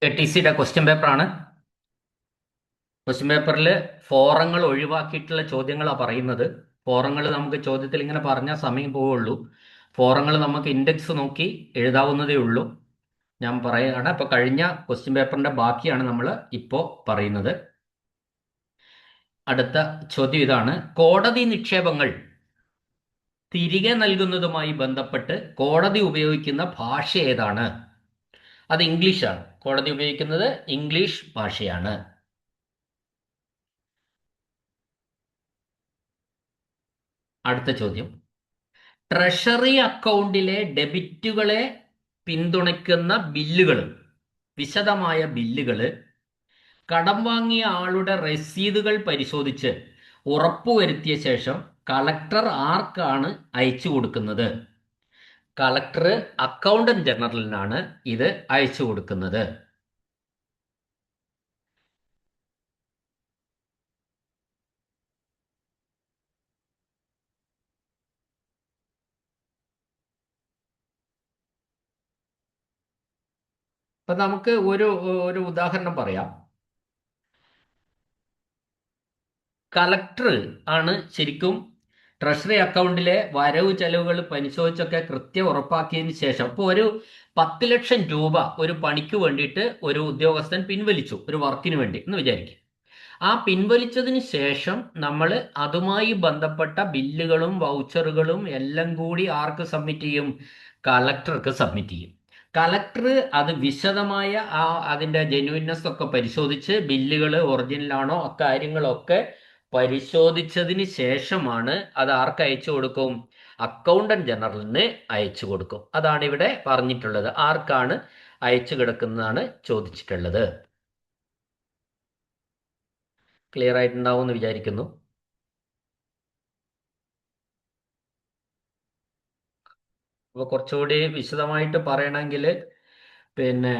TCയുടെ question പേപ്പറാണ്. Question പേപ്പറിൽ ഫോറങ്ങൾ ഒഴിവാക്കിയിട്ടുള്ള ചോദ്യങ്ങളാണ് പറയുന്നത്. ഫോറങ്ങൾ നമുക്ക് ചോദ്യത്തിൽ ഇങ്ങനെ പറഞ്ഞാൽ സമയം പോവുള്ളൂ. ഫോറങ്ങൾ നമുക്ക് ഇൻഡെക്സ് നോക്കി എഴുതാവുന്നതേ ഉള്ളൂ. ഞാൻ പറയുകയാണ്. അപ്പോൾ കഴിഞ്ഞ ക്വസ്റ്റ്യൻ പേപ്പറിന്റെ ബാക്കിയാണ് നമ്മൾ ഇപ്പോൾ പറയുന്നത്. അടുത്ത ചോദ്യം ഇതാണ്: കോടതി നിക്ഷേപങ്ങൾ തിരികെ നൽകുന്നതുമായി ബന്ധപ്പെട്ട് കോടതി ഉപയോഗിക്കുന്ന ഭാഷ ഏതാണ്? അത് ഇംഗ്ലീഷാണ്. കോടതി ഉപയോഗിക്കുന്നത് ഇംഗ്ലീഷ് ഭാഷയാണ്. അടുത്ത ചോദ്യം: ട്രഷറി അക്കൗണ്ടിലെ ഡെബിറ്റുകളെ പിന്തുണയ്ക്കുന്ന ബില്ലുകൾ, വിശദമായ ബില്ലുകൾ കടം വാങ്ങിയ ആളുടെ രസീതുകൾ പരിശോധിച്ച് ഉറപ്പുവരുത്തിയ ശേഷം കളക്ടർ ആർക്കാണ് അയച്ചു കൊടുക്കുന്നത്? കളക്ടർ അക്കൗണ്ടന്റ് ജനറലിനാണ് ഇത് അയച്ചു കൊടുക്കുന്നത്. അപ്പൊ നമുക്ക് ഒരു ഒരു ഉദാഹരണം പറയാം. കളക്ടർ ആണ് ശരിക്കും ട്രഷറി അക്കൗണ്ടിലെ വരവ് ചെലവുകൾ പരിശോധിച്ചൊക്കെ കൃത്യം ഉറപ്പാക്കിയതിന് ശേഷം, ഇപ്പോൾ ഒരു 10 ലക്ഷം രൂപ ഒരു പണിക്ക് വേണ്ടിയിട്ട് ഒരു ഉദ്യോഗസ്ഥൻ പിൻവലിച്ചു, ഒരു വർക്കിന് വേണ്ടി എന്ന് വിചാരിക്കും. ആ പിൻവലിച്ചതിന് ശേഷം നമ്മൾ അതുമായി ബന്ധപ്പെട്ട ബില്ലുകളും വൗച്ചറുകളും എല്ലാം കൂടി ആർക്ക് സബ്മിറ്റ് ചെയ്യും? കളക്ടർക്ക് സബ്മിറ്റ് ചെയ്യും. കളക്ടർ അത് വിശദമായ അതിൻ്റെ ജെന്യുവിനെസ് ഒക്കെ പരിശോധിച്ച് ബില്ലുകൾ ഒറിജിനലാണോ അക്കാര്യങ്ങളൊക്കെ പരിശോധിച്ചതിന് ശേഷമാണ് അത് ആർക്ക് അയച്ചു കൊടുക്കും? അക്കൗണ്ടന്റ് ജനറലിന് അയച്ചു കൊടുക്കും. അതാണ് ഇവിടെ പറഞ്ഞിട്ടുള്ളത്. ആർക്കാണ് അയച്ചു കിടക്കുന്നതാണ് ചോദിച്ചിട്ടുള്ളത്. ക്ലിയർ ആയിട്ടുണ്ടാവും എന്ന് വിചാരിക്കുന്നു. അപ്പോൾ കുറച്ചുകൂടി വിശദമായിട്ട് പറയണമെങ്കിൽ പിന്നെ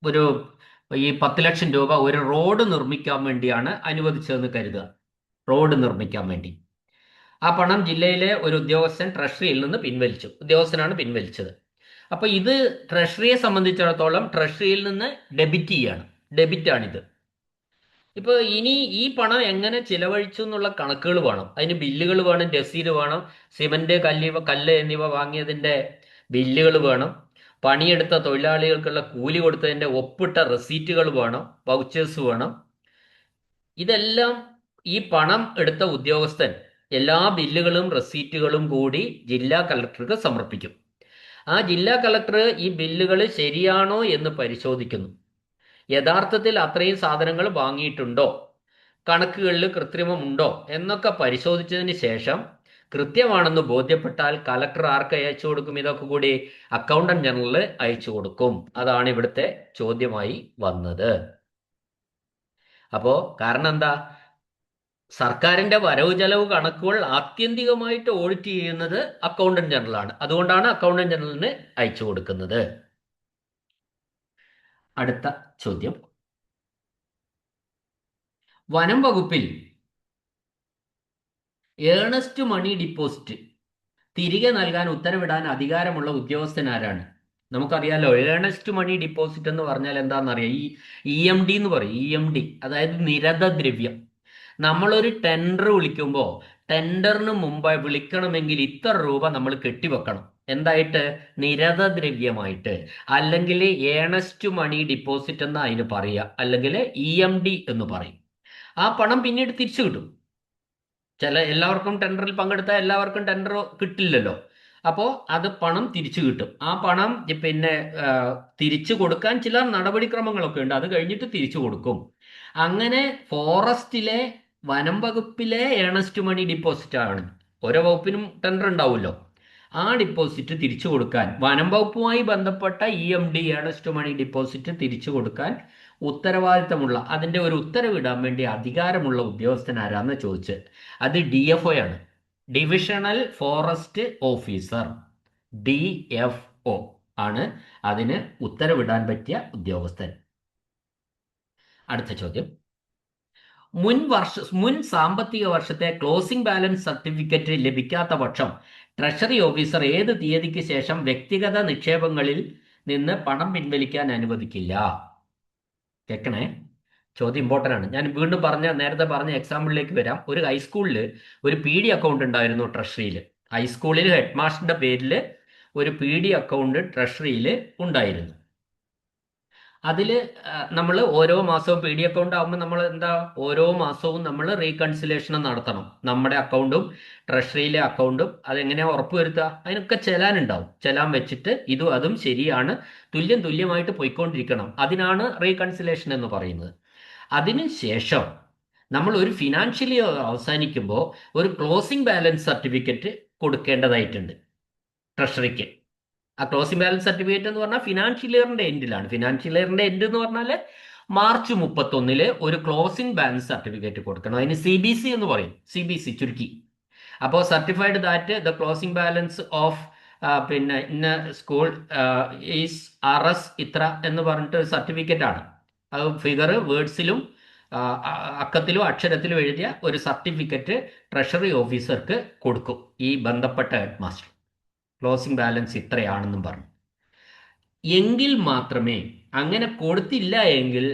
ഒരു ഈ 10 ലക്ഷം രൂപ ഒരു റോഡ് നിർമ്മിക്കാൻ വേണ്ടിയാണ് അനുവദിച്ചതെന്ന് കരുതുക. റോഡ് നിർമ്മിക്കാൻ വേണ്ടി ആ പണം ജില്ലയിലെ ഒരു ഉദ്യോഗസ്ഥൻ ട്രഷറിയിൽ നിന്ന് പിൻവലിച്ചു. ഉദ്യോഗസ്ഥനാണ് പിൻവലിച്ചത്. അപ്പൊ ഇത് ട്രഷറിയെ സംബന്ധിച്ചിടത്തോളം ട്രഷറിയിൽ നിന്ന് ഡെബിറ്റ് ചെയ്യാണ്. ഡെബിറ്റാണിത്. ഇപ്പൊ ഇനി ഈ പണം എങ്ങനെ ചിലവഴിച്ചു എന്നുള്ള കണക്കുകൾ വേണം. അതിന് ബില്ലുകൾ വേണം, രസീത് വേണം, സിമന്റ്, കല്ല് എന്നിവ വാങ്ങിയതിന്റെ ബില്ലുകൾ വേണം, പണിയെടുത്ത തൊഴിലാളികൾക്കുള്ള കൂലി കൊടുത്തതിന്റെ ഒപ്പിട്ട റെസീറ്റുകൾ വേണം, വൗച്ചേഴ്സ് വേണം. ഇതെല്ലാം ഈ പണം എടുത്ത ഉദ്യോഗസ്ഥൻ എല്ലാ ബില്ലുകളും റെസീറ്റുകളും കൂടി ജില്ലാ കളക്ടർക്ക് സമർപ്പിക്കും. ആ ജില്ലാ കളക്ടർ ഈ ബില്ലുകൾ ശരിയാണോ എന്ന് പരിശോധിക്കുന്നു. യഥാർത്ഥത്തിൽ അത്രയും സാധനങ്ങൾ വാങ്ങിയിട്ടുണ്ടോ, കണക്കുകളിൽ കൃത്രിമമുണ്ടോ എന്നൊക്കെ പരിശോധിച്ചതിന് ശേഷം കൃത്യമാണെന്ന് ബോധ്യപ്പെട്ടാൽ കളക്ടർ ആർക്ക് അയച്ചു കൊടുക്കും? ഇതൊക്കെ കൂടി അക്കൗണ്ടന്റ് ജനറൽ അയച്ചു കൊടുക്കും. അതാണ് ഇവിടുത്തെ ചോദ്യമായി വന്നത്. അപ്പോ കാരണം എന്താ? സർക്കാരിന്റെ വരവ് ചെലവ് കണക്കുകൾ ആത്യന്തികമായിട്ട് ഓഡിറ്റ് ചെയ്യുന്നത് അക്കൗണ്ടന്റ് ജനറലാണ്. അതുകൊണ്ടാണ് അക്കൗണ്ടന്റ് ജനറലിന് അയച്ചു കൊടുക്കുന്നത്. അടുത്ത ചോദ്യം: വനം വകുപ്പിൽ ഏണസ്റ്റ് മണി ഡിപ്പോസിറ്റ് തിരികെ നൽകാൻ ഉത്തരവിടാൻ അധികാരമുള്ള ഉദ്യോഗസ്ഥൻ ആരാണ്? നമുക്കറിയാലോ, ഏണസ്റ്റ് മണി ഡിപ്പോസിറ്റ് എന്ന് പറഞ്ഞാൽ എന്താണെന്നറിയാം. EMD എന്ന് പറയും. EMD അതായത് നിരത ദ്രവ്യം. നമ്മളൊരു ടെൻഡർ വിളിക്കുമ്പോൾ ടെൻഡറിന് മുമ്പ് വിളിക്കണമെങ്കിൽ ഇത്ര രൂപ നമ്മൾ കെട്ടിവെക്കണം. എന്തായിട്ട്? നിരത ദ്രവ്യമായിട്ട്. അല്ലെങ്കിൽ ഏണസ്റ്റ് മണി ഡിപ്പോസിറ്റ് എന്ന് അതിന് പറയുക, അല്ലെങ്കിൽ EMD എന്ന് പറയും. ആ പണം പിന്നീട് തിരിച്ചു കിട്ടും. എല്ലാവർക്കും ടെൻഡറിൽ പങ്കെടുത്താൽ എല്ലാവർക്കും ടെൻഡർ കിട്ടില്ലല്ലോ. അപ്പോൾ അത് പണം തിരിച്ചു കിട്ടും. ആ പണം പിന്നെ തിരിച്ചു കൊടുക്കാൻ ചില നടപടിക്രമങ്ങളൊക്കെ ഉണ്ട്. അത് കഴിഞ്ഞിട്ട് തിരിച്ചു കൊടുക്കും. അങ്ങനെ ഫോറസ്റ്റിലെ, വനം വകുപ്പിലെ ഏണസ്റ്റ് മണി ഡിപ്പോസിറ്റ് ആണ്. ഓരോ വകുപ്പിനും ടെൻഡർ ഉണ്ടാവുമല്ലോ. ആ ഡിപ്പോസിറ്റ് തിരിച്ചു കൊടുക്കാൻ, വനം വകുപ്പുമായി ബന്ധപ്പെട്ട EMD ഏണസ്റ്റ് മണി ഡിപ്പോസിറ്റ് തിരിച്ചു കൊടുക്കാൻ ഉത്തരവാദിത്തമുള്ള, അതിന്റെ ഒരു ഉത്തരവിടാൻ വേണ്ടി അധികാരമുള്ള ഉദ്യോഗസ്ഥൻ ആരാന്ന് ചോദിച്ച്, അത് DFO ആണ്. ഡിവിഷണൽ ഫോറസ്റ്റ് ഓഫീസർ, DFO ആണ് അതിന് ഉത്തരവിടാൻ പറ്റിയ ഉദ്യോഗസ്ഥൻ. അടുത്ത ചോദ്യം: മുൻ സാമ്പത്തിക വർഷത്തെ ക്ലോസിംഗ് ബാലൻസ് സർട്ടിഫിക്കറ്റ് ലഭിക്കാത്ത പക്ഷം ട്രഷറി ഓഫീസർ ഏത് തീയതിക്ക് ശേഷം വ്യക്തിഗത നിക്ഷേപങ്ങളിൽ നിന്ന് പണം പിൻവലിക്കാൻ അനുവദിക്കില്ല. കേൾക്കണേ, ചോദ്യം ഇമ്പോർട്ടൻ്റ് ആണ്. ഞാൻ വീണ്ടും നേരത്തെ പറഞ്ഞ എക്സാമ്പിളിലേക്ക് വരാം. ഒരു ഹൈസ്കൂളിൽ ഒരു പി ഡി അക്കൗണ്ട് ഉണ്ടായിരുന്നു ട്രഷറിയിൽ. ഹൈസ്കൂളിൽ ഹെഡ് മാസ്റ്ററുടെ പേരിൽ ഒരു പി ഡി അക്കൗണ്ട് ട്രഷറിയിൽ ഉണ്ടായിരുന്നു. അതിൽ നമ്മൾ ഓരോ മാസവും പി ഡി അക്കൗണ്ട് ആകുമ്പോൾ നമ്മൾ എന്താ, ഓരോ മാസവും നമ്മൾ റീകൺസിലേഷൻ നടത്തണം. നമ്മുടെ അക്കൗണ്ടും ട്രഷറിയിലെ അക്കൗണ്ടും അതെങ്ങനെയാണ് ഉറപ്പുവരുത്തുക? അതിനൊക്കെ ചെലാനുണ്ടാവും. ചെലാൻ വെച്ചിട്ട് ഇതും അതും ശരിയാണ്, തുല്യമായിട്ട് പോയിക്കൊണ്ടിരിക്കണം. അതിനാണ് റീകൺസിലേഷൻ എന്ന് പറയുന്നത്. അതിനുശേഷം നമ്മൾ ഒരു ഫിനാൻഷ്യലി അവസാനിക്കുമ്പോൾ ഒരു ക്ലോസിംഗ് ബാലൻസ് സർട്ടിഫിക്കറ്റ് കൊടുക്കേണ്ടതായിട്ടുണ്ട് ട്രഷറിക്ക്. ആ ക്ലോസിംഗ് ബാലൻസ് സർട്ടിഫിക്കറ്റ് എന്ന് പറഞ്ഞാൽ ഫിനാൻഷ്യൽ ഇയറിന്റെ എൻഡിലാണ്. ഫിനാൻഷ്യൽ ഇയറിന്റെ എൻഡ് എന്ന് പറഞ്ഞാൽ മാർച്ച് 31 ഒരു ക്ലോസിംഗ് ബാലൻസ് സർട്ടിഫിക്കറ്റ് കൊടുക്കണം. അതിന് CBC എന്ന് പറയും, CBC ചുരുക്കി. അപ്പോൾ certified that the closing balance of പിന്നെ ഇന്ന സ്കൂൾ ഈസ് RS ഇത്ര എന്ന് പറഞ്ഞിട്ട് സർട്ടിഫിക്കറ്റ് ആണ്. അത് ഫിഗർ വേർഡ്സിലും അക്കത്തിലും അക്ഷരത്തിലും എഴുതിയ ഒരു സർട്ടിഫിക്കറ്റ് ട്രഷറി ഓഫീസർക്ക് കൊടുക്കും ഈ ബന്ധപ്പെട്ട ഹെഡ് മാസ്റ്റർ. ക്ലോസിംഗ് ബാലൻസ് ഇത്രയാണെന്നും പറഞ്ഞു. എങ്കിൽ മാത്രമേ, അങ്ങനെ കൊടുത്തില്ല എങ്കിൽ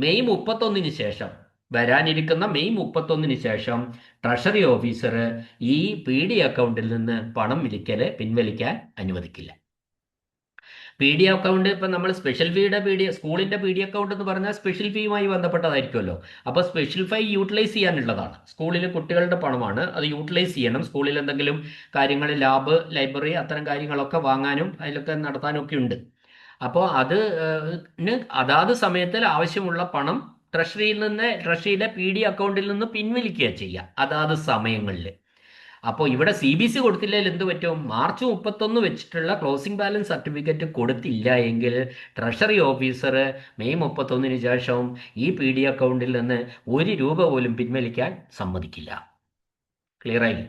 മെയ് 31 ശേഷം, വരാനിരിക്കുന്ന മെയ് 31 ശേഷം ട്രഷറി ഓഫീസർ ഈ PD അക്കൗണ്ടിൽ നിന്ന് പണം പിൻവലിക്കാൻ അനുവദിക്കില്ല. PD അക്കൗണ്ട് ഇപ്പം നമ്മൾ സ്പെഷ്യൽ ഫീയുടെ സ്കൂളിന്റെ PD അക്കൗണ്ട് എന്ന് പറഞ്ഞാൽ സ്പെഷ്യൽ ഫീയുമായി ബന്ധപ്പെട്ടതായിരിക്കുമല്ലോ. അപ്പോൾ സ്പെഷ്യൽ ഫീ യൂട്ടിലൈസ് ചെയ്യാനുള്ളതാണ്. സ്കൂളിൽ കുട്ടികളുടെ പണമാണ്, അത് യൂട്ടിലൈസ് ചെയ്യണം. സ്കൂളിൽ എന്തെങ്കിലും കാര്യങ്ങൾ, ലാബ്, ലൈബ്രറി, അത്തരം കാര്യങ്ങളൊക്കെ വാങ്ങാനും അതിലൊക്കെ നടത്താനും ഒക്കെ ഉണ്ട്. അപ്പോൾ അതാത് സമയത്തിൽ ആവശ്യമുള്ള പണം ട്രഷറിയിലെ PD അക്കൗണ്ടിൽ നിന്ന് പിൻവലിക്കുക ചെയ്യുക അതാത് സമയങ്ങളിൽ. അപ്പോൾ ഇവിടെ CBC കൊടുത്തില്ലെങ്കിൽ എന്ത് പറ്റും? മാർച്ച് 31 വെച്ചിട്ടുള്ള ക്ലോസിംഗ് ബാലൻസ് സർട്ടിഫിക്കറ്റ് കൊടുത്തില്ല എങ്കിൽ ട്രഷറി ഓഫീസർ മെയ് 31 ശേഷം ഈ PD അക്കൗണ്ടിൽ നിന്ന് ₹1 പോലും പിൻവലിക്കാൻ സമ്മതിക്കില്ല. ക്ലിയർ ആയി?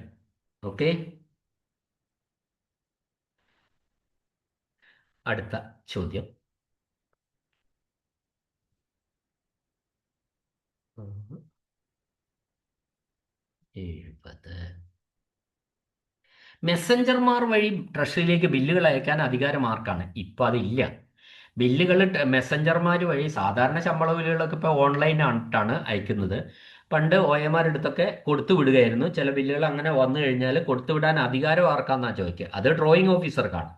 ഓക്കെ, അടുത്ത ചോദ്യം. 70. മെസ്സഞ്ചർമാർ വഴി ട്രഷറിയിലേക്ക് ബില്ലുകൾ അയക്കാൻ അധികാരം ആർക്കാണ്? ഇപ്പം അതില്ല. ബില്ലുകൾ മെസ്സഞ്ചർമാർ വഴി, സാധാരണ ശമ്പള ബില്ലുകളൊക്കെ ഇപ്പോൾ ഓൺലൈനായിട്ടാണ് അയക്കുന്നത്. പണ്ട് OAമാരുടെ അടുത്തൊക്കെ കൊടുത്തു വിടുകയായിരുന്നു. ചില ബില്ലുകൾ അങ്ങനെ വന്നു കഴിഞ്ഞാൽ കൊടുത്തുവിടാൻ അധികാരം ആർക്കാന്നാണ് ചോദിക്കുക. അത് ഡ്രോയിങ് ഓഫീസർക്കാണ്.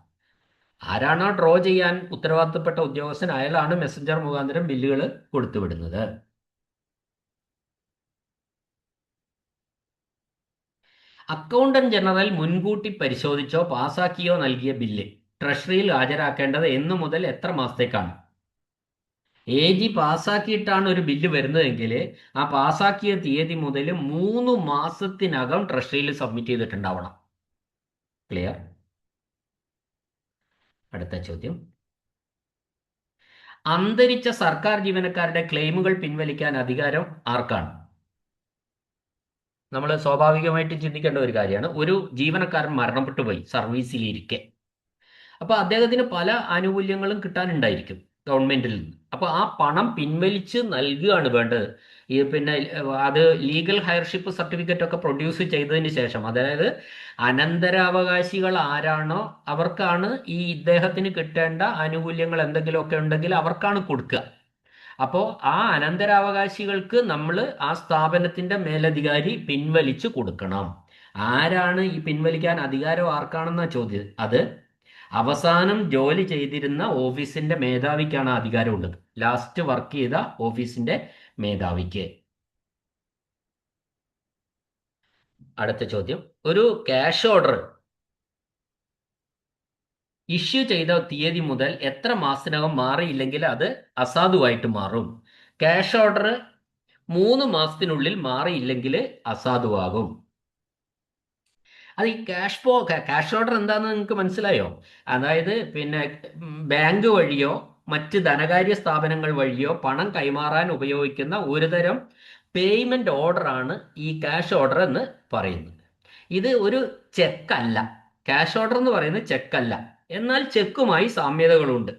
ആരാണോ ഡ്രോ ചെയ്യാൻ ഉത്തരവാദിത്തപ്പെട്ട ഉദ്യോഗസ്ഥൻ, അയാളാണ് മെസ്സഞ്ചർ മുഖാന്തരം ബില്ലുകൾ കൊടുത്തുവിടുന്നത്. അക്കൗണ്ടന്റ് ജനറൽ മുൻകൂട്ടി പരിശോധിച്ചോ പാസാക്കിയോ നൽകിയ ബില്ല് ട്രഷറിയിൽ ഹാജരാക്കേണ്ടത് എന്നു മുതൽ എത്ര മാസത്തേക്കാണ്? AG പാസാക്കിയിട്ടാണ് ഒരു ബില്ല് വരുന്നതെങ്കിൽ ആ പാസാക്കിയ തീയതി മുതൽ 3 മാസത്തിനകം ട്രഷറിയിൽ സബ്മിറ്റ് ചെയ്തിട്ടുണ്ടാവണം. ക്ലിയർ? അടുത്ത ചോദ്യം. അന്തരിച്ച സർക്കാർ ജീവനക്കാരുടെ ക്ലെയിമുകൾ പിൻവലിക്കാൻ അധികാരം ആർക്കാണ്? നമ്മൾ സ്വാഭാവികമായിട്ട് ചിന്തിക്കേണ്ട ഒരു കാര്യമാണ്. ഒരു ജീവനക്കാരൻ മരണപ്പെട്ടു പോയി സർവീസിലിരിക്കെ, അപ്പോൾ അദ്ദേഹത്തിന് പല ആനുകൂല്യങ്ങളും കിട്ടാനുണ്ടായിരിക്കും ഗവൺമെന്റിൽ നിന്ന്. അപ്പോൾ ആ പണം പിൻവലിച്ച് നൽകുകയാണ് വേണ്ടത്. പിന്നെ അത് ലീഗൽ ഹയർഷിപ്പ് സർട്ടിഫിക്കറ്റ് ഒക്കെ പ്രൊഡ്യൂസ് ചെയ്തതിന് ശേഷം, അതായത് അനന്തരാവകാശികൾ ആരാണോ അവർക്കാണ് ഈ ഇദ്ദേഹത്തിന് കിട്ടേണ്ട ആനുകൂല്യങ്ങൾ എന്തെങ്കിലുമൊക്കെ ഉണ്ടെങ്കിൽ അവർക്കാണ് കൊടുക്കുക. അപ്പോൾ ആ അനന്തരാവകാശികൾക്ക് നമ്മൾ ആ സ്ഥാപനത്തിന്റെ മേലധികാരി പിൻവലിച്ചു കൊടുക്കണം. ആരാണ് ഈ പിൻവലിക്കാൻ അധികാരം ആർക്കാണെന്ന ചോദ്യം. അത് അവസാനം ജോലി ചെയ്തിരുന്ന ഓഫീസിന്റെ മേധാവിക്കാണ് അധികാരമുള്ളത്. ലാസ്റ്റ് വർക്ക് ചെയ്ത ഓഫീസിന്റെ മേധാവിക്ക്. അടുത്ത ചോദ്യം. ഒരു ക്യാഷ് ഓർഡർ ഇഷ്യൂ ചെയ്ത തീയതി മുതൽ എത്ര മാസത്തിനകം മാറിയില്ലെങ്കിൽ അത് അസാധുവായിട്ട് മാറും? ക്യാഷ് ഓർഡർ 3 മാസത്തിനുള്ളിൽ മാറിയില്ലെങ്കിൽ അസാധുവാകും. അത് ഈ ക്യാഷ് ഓർഡർ എന്താണെന്ന് നിങ്ങൾക്ക് മനസ്സിലായോ? അതായത് പിന്നെ ബാങ്ക് വഴിയോ മറ്റ് ധനകാര്യ സ്ഥാപനങ്ങൾ വഴിയോ പണം കൈമാറാൻ ഉപയോഗിക്കുന്ന ഒരുതരം പേയ്മെന്റ് ഓർഡറാണ് ഈ ക്യാഷ് ഓർഡർ എന്ന് പറയുന്നത്. ഇത് ഒരു ചെക്കല്ല. ക്യാഷ് ഓർഡർ എന്ന് പറയുന്നത് ചെക്കല്ല, എന്നാൽ ചെക്കുമായി സാമ്യതകളുണ്ട്.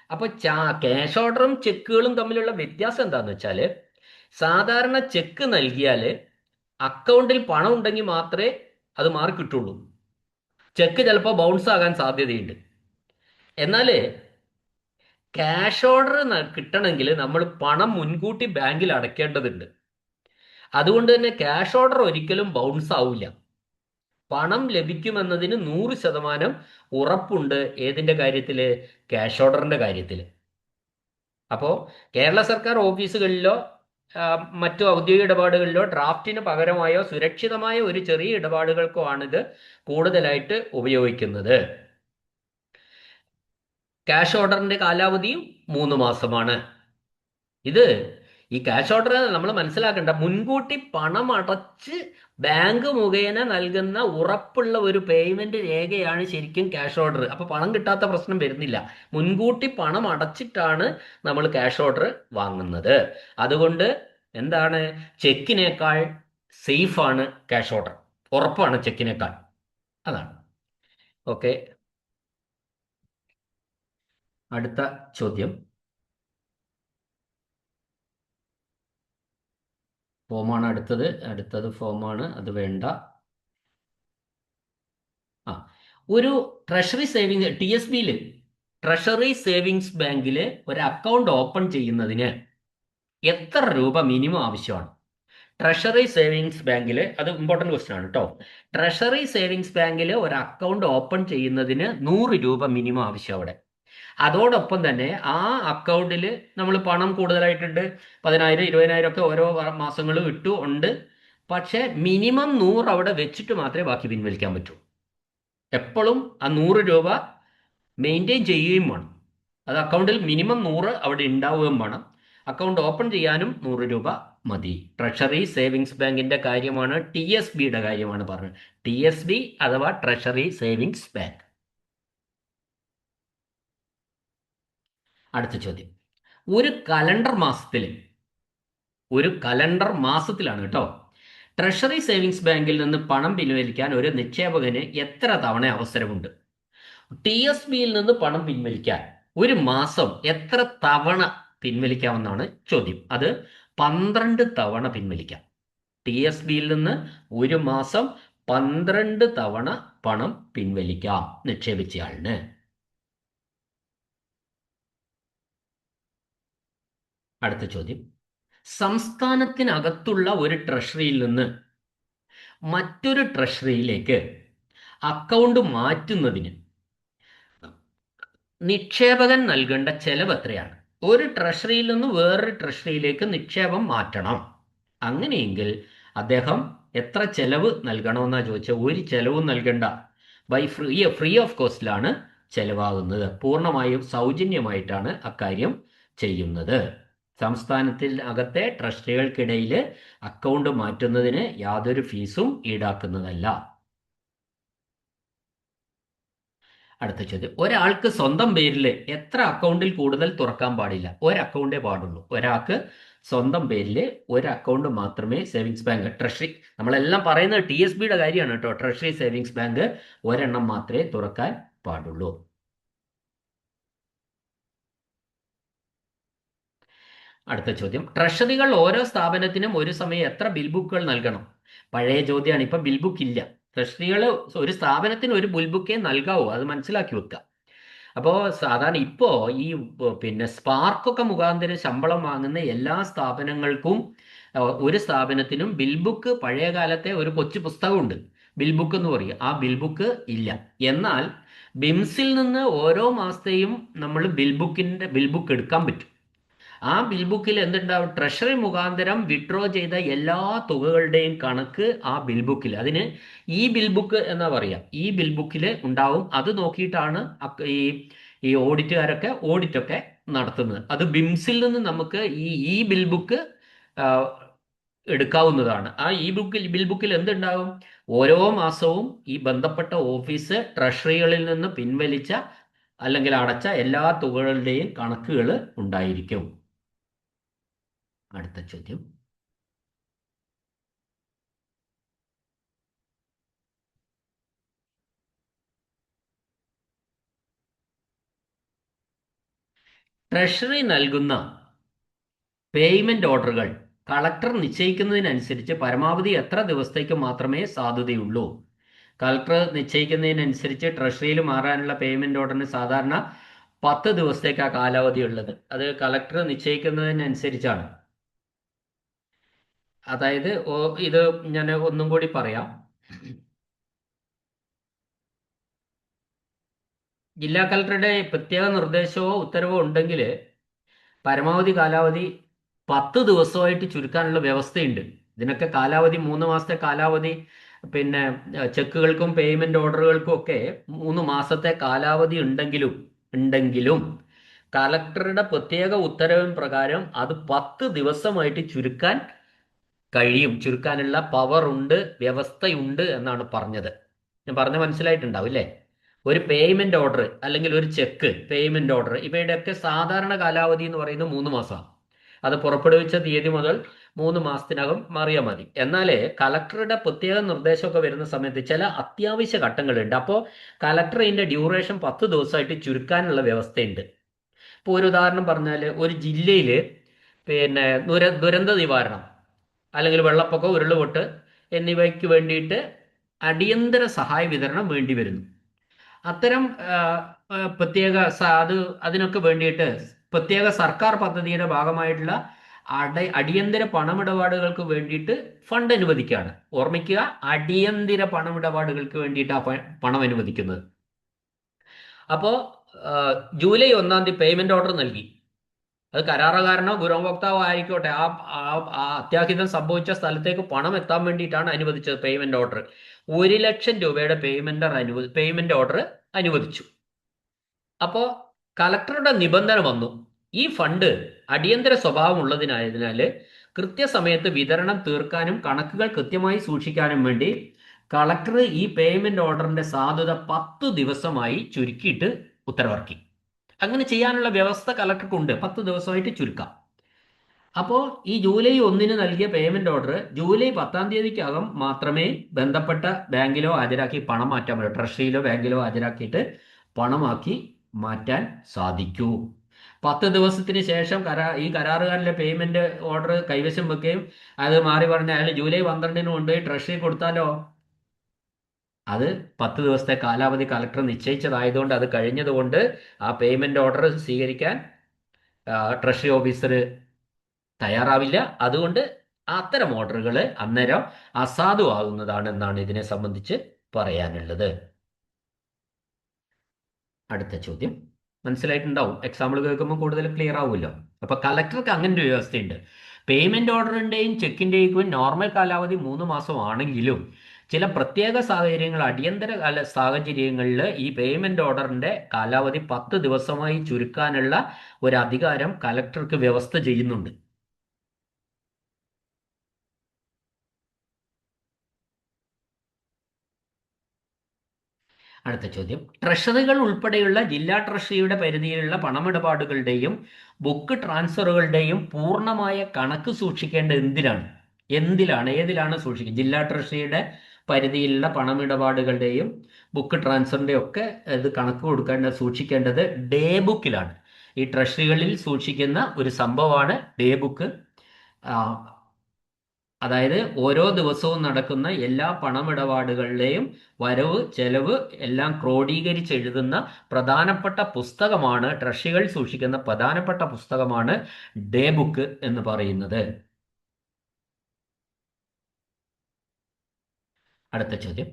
അപ്പോൾ ക്യാഷ് ഓർഡറും ചെക്കുകളും തമ്മിലുള്ള വ്യത്യാസം എന്താണെന്ന് വെച്ചാൽ, സാധാരണ ചെക്ക് നൽകിയാൽ അക്കൗണ്ടിൽ പണം ഉണ്ടെങ്കിൽ മാത്രമേ അത് മാറി കിട്ടുള്ളൂ. ചെക്ക് ചിലപ്പോൾ ബൗൺസ് ആകാൻ സാധ്യതയുണ്ട്. എന്നാൽ ക്യാഷ് ഓർഡർ കിട്ടണമെങ്കിൽ നമ്മൾ പണം മുൻകൂട്ടി ബാങ്കിൽ അടയ്ക്കേണ്ടതുണ്ട്. അതുകൊണ്ട് തന്നെ ക്യാഷ് ഓർഡർ ഒരിക്കലും ബൗൺസ് ആവില്ല. പണം ലഭിക്കുമെന്നതിന് 100% ഉറപ്പുണ്ട്. ഏതിന്റെ കാര്യത്തില്? ക്യാഷ് ഓർഡറിന്റെ കാര്യത്തില്. അപ്പോ കേരള സർക്കാർ ഓഫീസുകളിലോ മറ്റു ഔദ്യോഗിക ഇടപാടുകളിലോ ഡ്രാഫ്റ്റിന് പകരമായോ സുരക്ഷിതമായ ഒരു ചെറിയ ഇടപാടുകൾക്കോ ആണിത് കൂടുതലായിട്ട് ഉപയോഗിക്കുന്നത്. ക്യാഷ് ഓർഡറിന്റെ കാലാവധിയും 3 മാസമാണ്. ഇത് ഈ ക്യാഷ് ഓർഡർ നമ്മൾ മനസ്സിലാക്കേണ്ട, മുൻകൂട്ടി പണം അടച്ച് ബാങ്ക് മുഖേന നൽകുന്ന ഉറപ്പുള്ള ഒരു പേയ്മെന്റ് രേഖയാണ് ശരിക്കും ക്യാഷ് ഓർഡർ. അപ്പൊ പണം കിട്ടാത്ത പ്രശ്നം വരുന്നില്ല. മുൻകൂട്ടി പണം അടച്ചിട്ടാണ് നമ്മൾ ക്യാഷ് ഓർഡർ വാങ്ങുന്നത്. അതുകൊണ്ട് എന്താണ്, ചെക്കിനേക്കാൾ സേഫ് ആണ് ക്യാഷ് ഓർഡർ. ഉറപ്പാണ് ചെക്കിനേക്കാൾ. അതാണ്. ഓക്കെ, അടുത്ത ചോദ്യം. ഫോമാണ് അടുത്തത് ഫോമാണ്, അത് വേണ്ട. ആ, ഒരു ട്രഷറി സേവിങ് TSBയിൽ ട്രഷറി സേവിങ്സ് ബാങ്കിൽ ഒരു അക്കൗണ്ട് ഓപ്പൺ ചെയ്യുന്നതിന് എത്ര രൂപ മിനിമം ആവശ്യമാണ്? ട്രഷറി സേവിങ്സ് ബാങ്കിൽ, അത് ഇമ്പോർട്ടൻറ്റ് ക്വസ്റ്റ്യൻ ആണ് കേട്ടോ. ട്രഷറി സേവിങ്സ് ബാങ്കിൽ ഒരു അക്കൗണ്ട് ഓപ്പൺ ചെയ്യുന്നതിന് 100 രൂപ മിനിമം ആവശ്യം അവിടെ. അതോടൊപ്പം തന്നെ ആ അക്കൗണ്ടിൽ നമ്മൾ പണം കൂടുതലായിട്ടുണ്ട്, 10,000 20,000 ഒക്കെ ഓരോ മാസങ്ങളും ഇട്ടു ഉണ്ട്. പക്ഷേ മിനിമം 100 അവിടെ വെച്ചിട്ട് മാത്രമേ ബാക്കി പിൻവലിക്കാൻ പറ്റൂ. എപ്പോഴും ആ 100 രൂപ മെയിൻറ്റെയിൻ ചെയ്യുകയും വേണം. അത് അക്കൗണ്ടിൽ മിനിമം 100 അവിടെ ഉണ്ടാവുകയും വേണം. അക്കൗണ്ട് ഓപ്പൺ ചെയ്യാനും 100 രൂപ മതി. ട്രഷറി സേവിങ്സ് ബാങ്കിന്റെ കാര്യമാണ്, TSBയുടെ കാര്യമാണ് പറഞ്ഞത്. TSB അഥവാ ട്രഷറി സേവിങ്സ് ബാങ്ക്. അടുത്ത ചോദ്യം. ഒരു കലണ്ടർ മാസത്തിലാണ് കേട്ടോ, ട്രഷറി സേവിങ്സ് ബാങ്കിൽ നിന്ന് പണം പിൻവലിക്കാൻ ഒരു നിക്ഷേപകന് എത്ര തവണ അവസരമുണ്ട്? TSBയിൽ നിന്ന് പണം പിൻവലിക്കാൻ ഒരു മാസം എത്ര തവണ പിൻവലിക്കാമെന്നാണ് ചോദ്യം. അത് 12 തവണ പിൻവലിക്കാം. TSBയിൽ നിന്ന് ഒരു മാസം 12 തവണ പണം പിൻവലിക്കാം നിക്ഷേപിച്ചയാളിന്. അടുത്ത ചോദ്യം. സംസ്ഥാനത്തിനകത്തുള്ള ഒരു ട്രഷറിയിൽ നിന്ന് മറ്റൊരു ട്രഷറിയിലേക്ക് അക്കൗണ്ട് മാറ്റുന്നതിന് നിക്ഷേപകൻ നൽകേണ്ട ചെലവ് എത്രയാണ്? ഒരു ട്രഷറിയിൽ നിന്ന് വേറൊരു ട്രഷറിയിലേക്ക് നിക്ഷേപം മാറ്റണം. അങ്ങനെയെങ്കിൽ അദ്ദേഹം എത്ര ചെലവ് നൽകണമെന്നാ ചോദിച്ചാൽ, ഒരു ചെലവും നൽകണ്ട. Free of കോസ്റ്റിലാണ് ചെലവാകുന്നത്. പൂർണ്ണമായും സൗജന്യമായിട്ടാണ് അക്കാര്യം ചെയ്യുന്നത്. സംസ്ഥാനത്തിൽ അകത്തെ ട്രഷറികൾക്കിടയിൽ അക്കൗണ്ട് മാറ്റുന്നതിന് യാതൊരു ഫീസും ഈടാക്കുന്നതല്ല. അടുത്ത ചോദ്യം. ഒരാൾക്ക് സ്വന്തം പേരിൽ എത്ര അക്കൗണ്ടിൽ കൂടുതൽ തുറക്കാൻ പാടില്ല? ഒരു അക്കൗണ്ടേ പാടുള്ളൂ. ഒരാൾക്ക് സ്വന്തം പേരിൽ ഒരു അക്കൗണ്ട് മാത്രമേ സേവിങ്സ് ബാങ്ക്, ട്രഷറി, നമ്മളെല്ലാം പറയുന്നത് TSBയുടെ കാര്യമാണ് കേട്ടോ. ട്രഷറി സേവിങ്സ് ബാങ്ക് ഒരെണ്ണം മാത്രമേ തുറക്കാൻ പാടുള്ളൂ. അടുത്ത ചോദ്യം. ട്രഷറികൾ ഓരോ സ്ഥാപനത്തിനും ഒരു സമയം എത്ര ബിൽ ബുക്കുകൾ നൽകണം? പഴയ ചോദ്യമാണ്, ഇപ്പൊ ബിൽ ബുക്ക് ഇല്ല. ട്രഷറികൾ ഒരു സ്ഥാപനത്തിന് ഒരു ബിൽ ബുക്കേ നൽകാവൂ, അത് മനസ്സിലാക്കി വെക്കുക. അപ്പോൾ സാധാരണ ഇപ്പോൾ ഈ പിന്നെ സ്പാർക്കൊക്കെ മുഖാന്തരം ശമ്പളം വാങ്ങുന്ന എല്ലാ സ്ഥാപനങ്ങൾക്കും ഒരു സ്ഥാപനത്തിനും ബിൽ ബുക്ക്, പഴയ കാലത്തെ ഒരു കൊച്ചു പുസ്തകമുണ്ട് ബിൽ ബുക്ക് എന്ന് പറയും, ആ ബിൽ ബുക്ക് ഇല്ല. എന്നാൽ ബിംസിൽ നിന്ന് ഓരോ മാസത്തെയും നമ്മൾ ബിൽ ബുക്ക് എടുക്കാൻ പറ്റും. ആ ബിൽ ബുക്കിൽ എന്തുണ്ടാവും? ട്രഷറി മുഖാന്തരം വിഡ്രോ ചെയ്ത എല്ലാ തുകകളുടെയും കണക്ക് ആ ബിൽ ബുക്കിൽ, അതിന് ഈ ബിൽ ബുക്ക് എന്നാ പറയാം, ഈ ബിൽ ബുക്കിൽ ഉണ്ടാവും. അത് നോക്കിയിട്ടാണ് ഈ ഓഡിറ്റൊക്കെ നടത്തുന്നത്. അത് ബിംസിൽ നിന്ന് നമുക്ക് ഈ ബിൽ ബുക്ക് എടുക്കാവുന്നതാണ്. ആ ബിൽ ബുക്കിൽ എന്തുണ്ടാവും? ഓരോ മാസവും ഈ ബന്ധപ്പെട്ട ഓഫീസ് ട്രഷറികളിൽ നിന്ന് പിൻവലിച്ച അല്ലെങ്കിൽ അടച്ച എല്ലാ തുകകളുടെയും കണക്കുകൾ ഉണ്ടായിരിക്കും. അടുത്ത ചോദ്യം. ട്രഷറി നൽകുന്ന പേയ്മെന്റ് ഓർഡറുകൾ കളക്ടർ നിശ്ചയിക്കുന്നതിനനുസരിച്ച് പരമാവധി എത്ര ദിവസത്തേക്ക് മാത്രമേ സാധുതയുള്ളൂ? കളക്ടർ നിശ്ചയിക്കുന്നതിനനുസരിച്ച് ട്രഷറിയിൽ മാറാനുള്ള പേയ്മെന്റ് ഓർഡറിന് സാധാരണ 10 ദിവസത്തേക്ക് ആ കാലാവധി ഉള്ളത്. അത് കളക്ടർ നിശ്ചയിക്കുന്നതിനനുസരിച്ചാണ്. അതായത് ഇത് ഞാൻ ഒന്നും കൂടി പറയാം. ജില്ലാ കളക്ടറുടെ പ്രത്യേക നിർദ്ദേശമോ ഉത്തരവോ ഉണ്ടെങ്കിൽ പരമാവധി കാലാവധി 10 ദിവസമായിട്ട് ചുരുക്കാനുള്ള വ്യവസ്ഥയുണ്ട്. ഇതിനൊക്കെ കാലാവധി 3 മാസത്തെ കാലാവധി. പിന്നെ ചെക്കുകൾക്കും പേയ്മെന്റ് ഓർഡറുകൾക്കും ഒക്കെ 3 മാസത്തെ കാലാവധി ഉണ്ടെങ്കിലും കളക്ടറുടെ പ്രത്യേക ഉത്തരവിൻ പ്രകാരം അത് 10 ദിവസമായിട്ട് ചുരുക്കാൻ കഴിയും. ചുരുക്കാനുള്ള പവർ ഉണ്ട്, വ്യവസ്ഥയുണ്ട് എന്നാണ് പറഞ്ഞത്. ഞാൻ പറഞ്ഞ മനസ്സിലായിട്ടുണ്ടാവും അല്ലേ? ഒരു പേയ്മെന്റ് ഓർഡർ അല്ലെങ്കിൽ ഒരു ചെക്ക് പേയ്മെന്റ് ഓർഡർ ഇവയുടെയൊക്കെ സാധാരണ കാലാവധി എന്ന് പറയുന്നത് 3 മാസമാണ്. അത് പുറപ്പെടുവിച്ച തീയതി മുതൽ 3 മാസത്തിനകം മാറിയാൽ മതി. എന്നാൽ കളക്ടറുടെ പ്രത്യേക നിർദ്ദേശമൊക്കെ വരുന്ന സമയത്ത് ചില അത്യാവശ്യ ഘട്ടങ്ങളുണ്ട്. അപ്പോൾ കളക്ടർ ഇതിന്റെ ഡ്യൂറേഷൻ 10 ദിവസമായിട്ട് ചുരുക്കാനുള്ള വ്യവസ്ഥയുണ്ട്. ഇപ്പോൾ ഒരു ഉദാഹരണം പറഞ്ഞാൽ, ഒരു ജില്ലയിൽ പിന്നെ ദുരന്ത നിവാരണം അല്ലെങ്കിൽ വെള്ളപ്പൊക്കം, ഉരുളുപൊട്ട് എന്നിവയ്ക്ക് വേണ്ടിയിട്ട് അടിയന്തര സഹായ വിതരണം വേണ്ടി വരുന്നു. അത്തരം പ്രത്യേക അത് അതിനൊക്കെ വേണ്ടിയിട്ട് പ്രത്യേക സർക്കാർ പദ്ധതിയുടെ ഭാഗമായിട്ടുള്ള അടിയന്തര പണമിടപാടുകൾക്ക് വേണ്ടിയിട്ട് ഫണ്ട് അനുവദിക്കുകയാണ്. ഓർമ്മിക്കുക, അടിയന്തര പണമിടപാടുകൾക്ക് വേണ്ടിയിട്ട് പണം അനുവദിക്കുന്നത്. അപ്പോൾ ജൂലൈ 1-ാം തീയതി പേയ്മെന്റ് ഓർഡർ നൽകി. അത് കരാറുകാരനോ ഗുണഭോക്താവോ ആയിക്കോട്ടെ, ആ അത്യാഹിതം സംഭവിച്ച സ്ഥലത്തേക്ക് പണം എത്താൻ വേണ്ടിയിട്ടാണ് അനുവദിച്ചത് പേയ്മെന്റ് ഓർഡർ. 1,00,000 രൂപയുടെ പേയ്മെന്റ് ഓർഡർ അനുവദിച്ചു. അപ്പോൾ കളക്ടറുടെ നിബന്ധന വന്നു, ഈ ഫണ്ട് അടിയന്തര സ്വഭാവം ഉള്ളതിനായതിനാൽ കൃത്യസമയത്ത് വിതരണം തീർക്കാനും കണക്കുകൾ കൃത്യമായി സൂക്ഷിക്കാനും വേണ്ടി കളക്ടർ ഈ പേയ്മെന്റ് ഓർഡറിന്റെ സാധുത 10 ദിവസമായി ചുരുക്കിയിട്ട് ഉത്തരവിറക്കി. അങ്ങനെ ചെയ്യാനുള്ള വ്യവസ്ഥ കളക്ടർക്കുണ്ട്. 10 ദിവസമായിട്ട് ചുരുക്കാം. അപ്പോൾ ഈ ജൂലൈ 1-ന് നൽകിയ പേയ്മെന്റ് ഓർഡർ ജൂലൈ 10-ാം തീയതിക്കകം മാത്രമേ ബന്ധപ്പെട്ട ബാങ്കിലോ ഹാജരാക്കി പണം മാറ്റാൻ പറ്റൂ. ട്രഷറിയിലോ ബാങ്കിലോ ഹാജരാക്കിയിട്ട് പണമാക്കി മാറ്റാൻ സാധിക്കൂ. 10 ദിവസത്തിന് ശേഷം ഈ കരാറുകാരിലെ പേയ്മെന്റ് ഓർഡർ കൈവശം വെക്കുകയും അത് മാറി പറഞ്ഞ അയാൾ ജൂലൈ 12-ന് കൊണ്ടുപോയി ട്രഷറി കൊടുത്താലോ, അത് 10 ദിവസത്തെ കാലാവധി കളക്ടർ നിശ്ചയിച്ചതായതുകൊണ്ട് അത് കഴിഞ്ഞതുകൊണ്ട് ആ പേയ്മെന്റ് ഓർഡർ സ്വീകരിക്കാൻ ട്രഷറി ഓഫീസർ തയ്യാറാവില്ല. അതുകൊണ്ട് അത്തരം ഓർഡറുകൾ അന്നേരം അസാധുവാകുന്നതാണ് എന്നാണ് ഇതിനെ സംബന്ധിച്ച് പറയാനുള്ളത്. അടുത്ത ചോദ്യം മനസ്സിലായിട്ടുണ്ടാവും. എക്സാമ്പിൾ കേൾക്കുമ്പോൾ കൂടുതൽ ക്ലിയർ ആവുമല്ലോ. അപ്പൊ കളക്ടർക്ക് അങ്ങനെ ഒരു വ്യവസ്ഥയുണ്ട്. പേയ്മെന്റ് ഓർഡറിന്റെയും ചെക്കിന്റെയും നോർമൽ കാലാവധി 3 മാസമാണെങ്കിലും ചില പ്രത്യേക സാഹചര്യങ്ങൾ, അടിയന്തര സാഹചര്യങ്ങളിൽ ഈ പേയ്മെന്റ് ഓർഡറിന്റെ കാലാവധി 10 ദിവസമായി ചുരുക്കാനുള്ള ഒരു അധികാരം കളക്ടർക്ക് വ്യവസ്ഥ ചെയ്യുന്നുണ്ട്. അടുത്ത ചോദ്യം, ട്രഷറികൾ ഉൾപ്പെടെയുള്ള ജില്ലാ ട്രഷറിയുടെ പരിധിയിലുള്ള പണമിടപാടുകളുടെയും ബുക്ക് ട്രാൻസ്ഫറുകളുടെയും പൂർണ്ണമായ കണക്ക് സൂക്ഷിക്കേണ്ടത് ഏതിലാണ് സൂക്ഷിക്കുക? ജില്ലാ ട്രഷറിയുടെ പരിധിയിലുള്ള പണമിടപാടുകളുടെയും ബുക്ക് ട്രാൻസ്ഫറിൻ്റെയും ഒക്കെ ഇത് കണക്ക് സൂക്ഷിക്കേണ്ടത് ഡേ ബുക്കിലാണ്. ഈ ട്രഷറികളിൽ സൂക്ഷിക്കുന്ന ഒരു സംഭവമാണ് ഡേ ബുക്ക്. അതായത് ഓരോ ദിവസവും നടക്കുന്ന എല്ലാ പണമിടപാടുകളുടെയും വരവ് ചെലവ് എല്ലാം ക്രോഡീകരിച്ച് എഴുതുന്ന പ്രധാനപ്പെട്ട പുസ്തകമാണ്, ട്രഷറികൾ സൂക്ഷിക്കുന്ന പ്രധാനപ്പെട്ട പുസ്തകമാണ് ഡേ ബുക്ക് എന്ന് പറയുന്നത്. അടുത്ത ചോദ്യം,